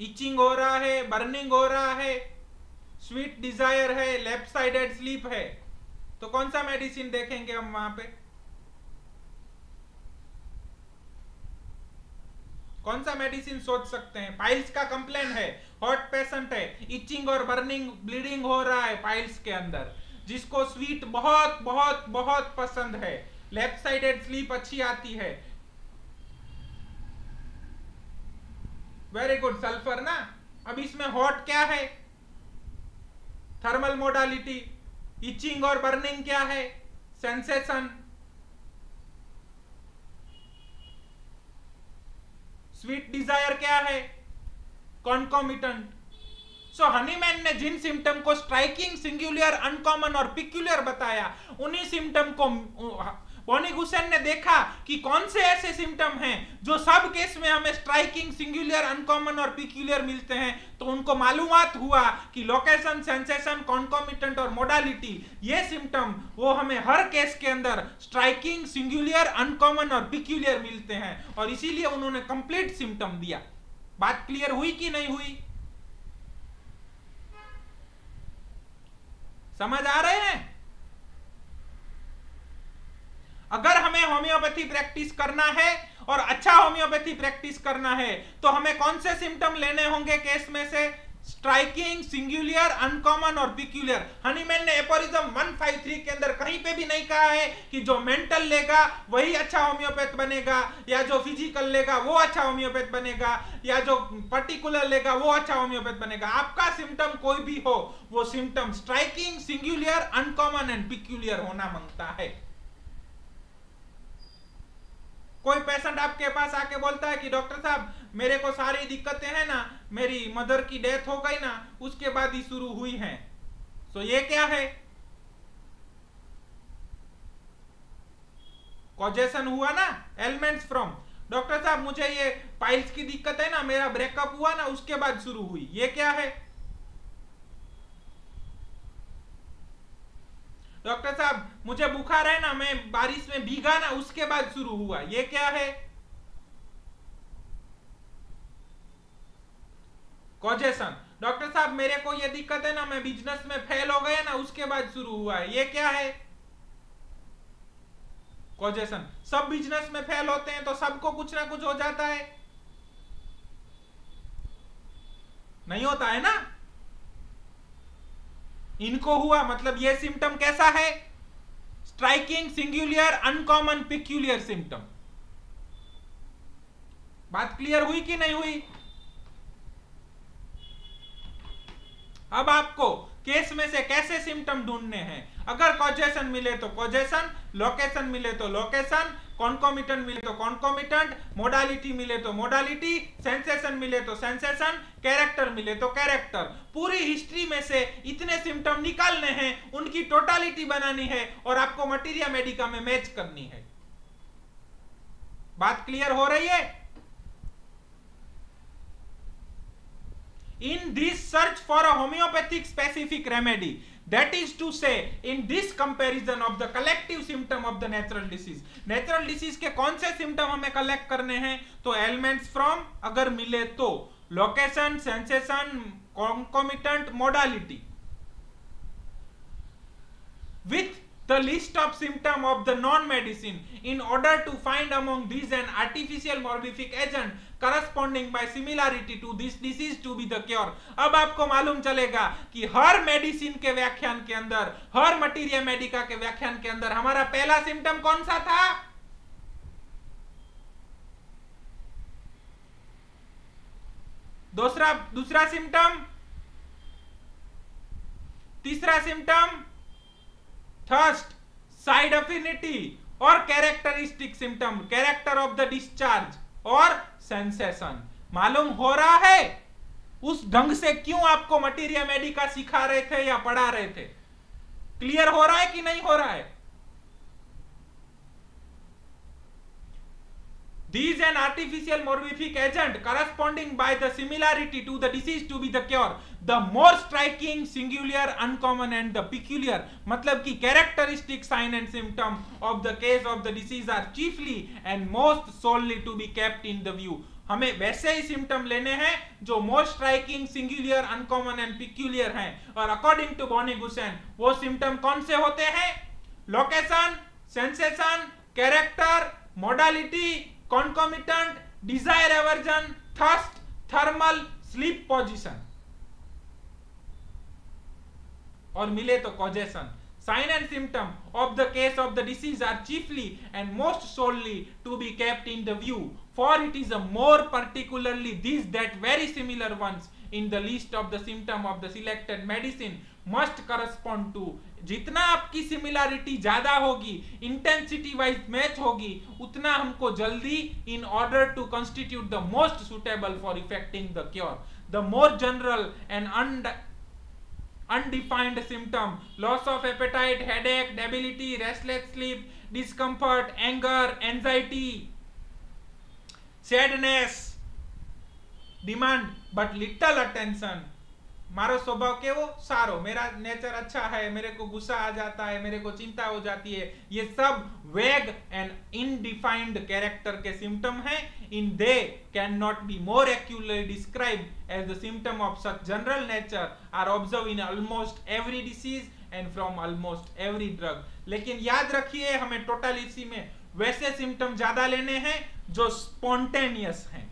इचिंग हो रहा है, बर्निंग हो रहा है, स्वीट डिजायर है, लेफ्ट साइडेड स्लीप है, तो कौन सा मेडिसिन देखेंगे हम वहां पे? कौन सा मेडिसिन सोच सकते हैं? पाइल्स का कंप्लेन है, हॉट पेशेंट है, इचिंग और बर्निंग ब्लीडिंग हो रहा है पाइल्स के अंदर, जिसको स्वीट बहुत बहुत बहुत पसंद है, लेफ्ट साइडेड स्लीप अच्छी आती है। वेरी गुड, सल्फर ना। अब इसमें हॉट क्या है? Thermal modality. इचिंग और बर्निंग क्या है? सेंसेशन। स्वीट डिजायर क्या है? कॉन्कोमिटेंट। सो हनीमैन ने जिन सिम्टम को स्ट्राइकिंग, सिंगुलर, अनकॉमन और पिक्यूलियर बताया, उन्हीं सिम्टम को बॉनी गुसेन ने देखा कि कौन से ऐसे सिम्टम हैं जो सब केस में हमें स्ट्राइकिंग, सिंगुलर, अनकॉमन और पिक्यूलियर मिलते हैं। तो उनको मालूमात हुआ कि लोकेशन, सेंसेशन, कॉन्कोमिटेंट और मोडालिटी, ये सिम्टम वो हमें हर केस के अंदर स्ट्राइकिंग, सिंगुलर, अनकॉमन और पिक्यूलियर मिलते हैं, और इसीलिए उन्होंने कंप्लीट सिम्टम दिया। बात क्लियर हुई कि नहीं हुई? समझ आ रहे हैं? अगर हमें होम्योपैथी प्रैक्टिस करना है और अच्छा होम्योपैथी प्रैक्टिस करना है तो हमें कौन से सिम्टम लेने होंगे केस में से? स्ट्राइकिंग, सिंगुलर, अनकॉमन और पिक्यूलियर। हनीमैन ने एपोरिज्म 153 के अंदर कहीं पे भी नहीं कहा है कि जो मेंटल लेगा वही अच्छा होम्योपैथ बनेगा, या जो फिजिकल लेगा वो अच्छा होम्योपैथ बनेगा, या जो पर्टिकुलर लेगा वो अच्छा होम्योपैथ बनेगा। आपका सिम्टम कोई भी हो, वो symptom striking, singular, uncommon and peculiar होना मांगता है। कोई पेशेंट आपके पास आके बोलता है कि डॉक्टर साहब मेरे को सारी दिक्कतें हैं ना, मेरी मदर की डेथ हो गई ना, उसके बाद ही शुरू हुई हैं। तो ये क्या है? कॉजेशन हुआ ना, एलिमेंट्स फ्रॉम। डॉक्टर साहब मुझे ये पाइल्स की दिक्कत है ना, मेरा ब्रेकअप हुआ ना, उसके बाद शुरू हुई। ये क्या है? डॉक्टर साहब मुझे बुखार है ना, मैं बारिश में भीगा ना, उसके बाद शुरू हुआ। ये क्या है? कॉजेशन। डॉक्टर साहब मेरे को ये दिक्कत है ना, मैं बिजनेस में फेल हो गया ना, उसके बाद शुरू हुआ है। ये क्या है? कॉजेशन। सब बिजनेस में फेल होते हैं तो सबको कुछ ना कुछ हो जाता है? नहीं होता है ना। इनको हुआ, मतलब ये सिम्टम कैसा है? Striking, singular, uncommon, peculiar symptom. बात क्लियर हुई कि नहीं हुई? अब आपको केस में से कैसे सिम्टम ढूंढने हैं? अगर कॉजेशन मिले तो कॉजेशन, लोकेशन मिले तो लोकेशन, कॉन्कोमिटेंट मिले तो कॉन्कोमिटेंट, मोडालिटी मिले तो मोडालिटी, सेंसेशन मिले तो सेंसेशन, कैरेक्टर मिले तो कैरेक्टर। पूरी हिस्ट्री में से इतने सिम्टम निकालने हैं, उनकी टोटालिटी बनानी है और आपको मटीरिया मेडिका में मैच करनी है। बात क्लियर हो रही है? In this search for a homeopathic specific remedy, that is to say, in this comparison of the collective symptom of the natural disease, natural disease के कौन से symptom हमें collect करने हैं? तो elements from अगर मिले तो, location, sensation, concomitant, modality, with the list of symptom of the non-medicine, in order to find among these an artificial morbific agent corresponding by similarity to this disease to be the cure। अब आपको मालूम चलेगा कि हर medicine के व्याख्यान के अंदर, हर materia Medica के व्याख्यान के अंदर हमारा पहला सिम्टम कौन सा था? दूसरा सिम्टम, तीसरा सिम्टम थर्स्ट, साइड अफिनिटी और characteristic symptom, character of the discharge और सेंसेशन। मालूम हो रहा है उस ढंग से क्यों आपको मटीरिया मेडिका सिखा रहे थे या पढ़ा रहे थे? क्लियर हो रहा है कि नहीं हो रहा है? These an artificial morbific agent corresponding by the similarity to the disease to be the cure, the more striking, singular, uncommon and the peculiar, मतलब कि characteristic sign and symptom of the case of the disease are chiefly and most solely to be kept in the view। हमें वैसे ही symptom लेने हैं जो most striking, singular, uncommon and peculiar हैं, और according to Bonnie गुसेन वो symptom कौन से होते हैं? Location, sensation, character, modality, concomitant, desire aversion, thirst, thermal, sleep position. और मिले तो causation. Sign and symptom of the case of the disease are chiefly and most solely to be kept in the view, for it is a more particularly these that very similar ones in the list of the symptom of the selected medicine must correspond to। जितना आपकी similarity ज्यादा होगी, intensity wise match होगी, उतना हमको जल्दी in order to constitute the most suitable for effecting the cure. The more general and undefined symptom, loss of appetite, headache, debility, restless sleep, discomfort, anger, anxiety, sadness, demand but little attention। मारो स्वभाव केवो सारो, मेरा nature अच्छा है, मेरे को गुस्सा आ जाता है, मेरे को चिंता हो जाती है, ये सब वेग एंड इनडिफाइंड कैरेक्टर के सिम्टम हैं। In they can not be more accurately describe as the symptom of such general nature are observe in almost every disease and from almost every drug. लेकिन याद रखिए, हमें total इसी में वैसे symptom ज्यादा लेने हैं जो स्पॉन्टेनियस हैं,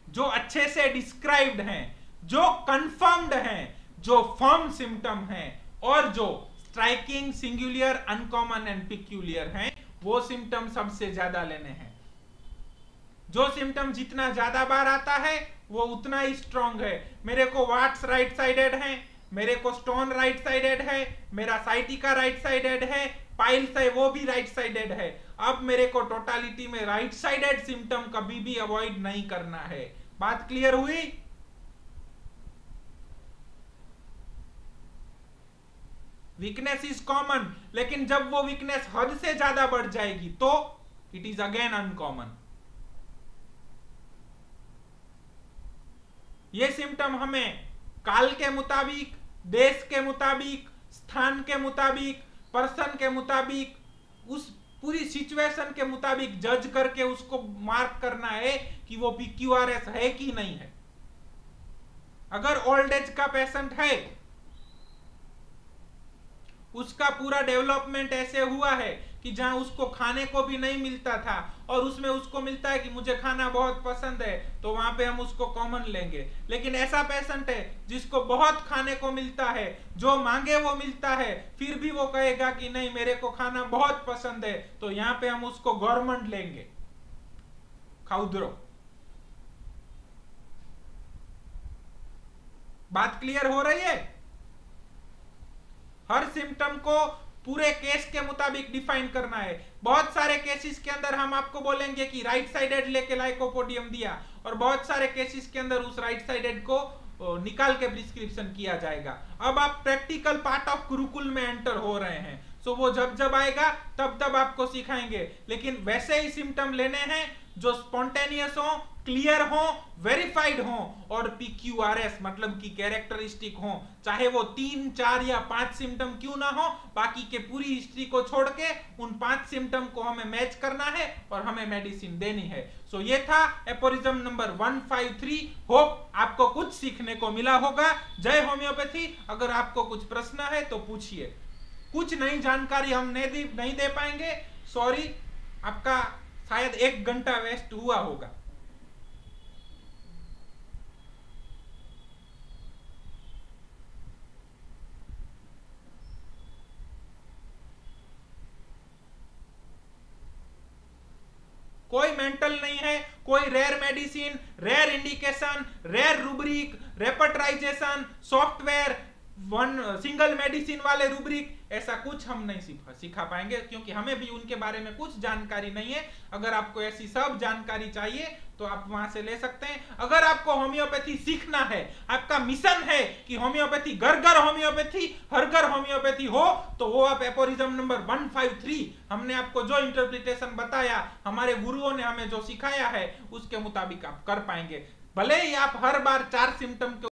जो अच्छे से डिस्क्राइब्ड हैं, जो कंफर्म्ड हैं, जो फर्म सिम्टम हैं, और जो striking, singular, uncommon and peculiar हैं, वो सिम्टम सबसे ज्यादा लेने हैं। जो सिम्टम जितना ज्यादा बार आता है वो उतना ही स्ट्रॉन्ग है। मेरे को वाट्स राइट साइडेड है, मेरे को स्टोन राइट साइडेड है, मेरा साइटिका राइट साइडेड है, पाइल्स है वो भी राइट साइडेड है। अब मेरे को टोटालिटी में राइट साइडेड सिम्टम कभी भी अवॉइड नहीं करना है। बात क्लियर हुई? वीकनेस इज कॉमन, लेकिन जब वो वीकनेस हद से ज्यादा बढ़ जाएगी तो इट इज अगेन अनकॉमन। ये सिम्टम हमें काल के मुताबिक, देश के मुताबिक, स्थान के मुताबिक, पर्सन के मुताबिक, उस पूरी सिचुएशन के मुताबिक जज करके उसको मार्क करना है कि वो PQRS है कि नहीं है। अगर ओल्ड एज का पेशेंट है, उसका पूरा डेवलपमेंट ऐसे हुआ है कि जहां उसको खाने को भी नहीं मिलता था और उसमें उसको मिलता है कि मुझे खाना बहुत पसंद है, तो वहां पे हम उसको कॉमन लेंगे। लेकिन ऐसा पेशेंट है जिसको बहुत खाने को मिलता है, जो मांगे वो मिलता है, फिर भी वो कहेगा कि नहीं मेरे को खाना बहुत पसंद है, तो यहाँ पे हम उसको गवर्नमेंट लेंगे, खाउद्रो। बात क्लियर हो रही है? हर सिम्टम को पूरे केस के मुताबिक डिफाइन करना है। बहुत सारे केसेस के अंदर हम आपको बोलेंगे कि राइट साइडेड लेके लाइकोपोडियम दिया, और बहुत सारे केसेस के अंदर उस राइट साइडेड को निकाल के प्रिस्क्रिप्शन किया जाएगा। अब आप प्रैक्टिकल पार्ट ऑफ गुरुकुल में एंटर हो रहे हैं, सो वो जब जब आएगा तब तब आपको सिखाएंगे। लेकिन वैसे ही सिम्टम लेने हैं जो स्पॉन्टेनियस हो, क्लियर हो, वेरीफाइड हो और PQRS मतलब की कैरेक्टरिस्टिक हो। चाहे वो 3, 4 या 5 सिम्टम क्यों ना हो, बाकी के पूरी हिस्ट्री को छोड़ के उन 5 सिम्टम को हमें मैच करना है और हमें मेडिसिन देनी है। सो ये था एपोरिज्म नंबर 153। होप आपको कुछ सीखने को मिला होगा। जय होम्योपैथी। अगर आपको कुछ प्रश्न है तो पूछिए। कुछ नई जानकारी हम नहीं दे पाएंगे, सॉरी। आपका शायद 1 घंटा वेस्ट हुआ होगा। कोई मेंटल नहीं है, कोई rare medicine, rare indication, rare rubric, repertorization, software, single medicine वाले रूब्रिक, ऐसा कुछ हम नहीं सिखा पाएंगे, क्योंकि हमें भी उनके बारे में कुछ जानकारी नहीं है। अगर आपको ऐसी सब जानकारी चाहिए तो आप वहां से ले सकते हैं। अगर आपको होम्योपैथी सीखना है, आपका मिशन है कि होम्योपैथी घर घर होम्योपैथी, हर घर होम्योपैथी हो, तो वो आप एपोरिज्म नंबर 153, हमने आपको जो इंटरप्रिटेशन बताया, हमारे गुरुओं ने हमें जो सिखाया है, उसके मुताबिक आप कर पाएंगे। भले ही आप हर बार 4 सिम्टम के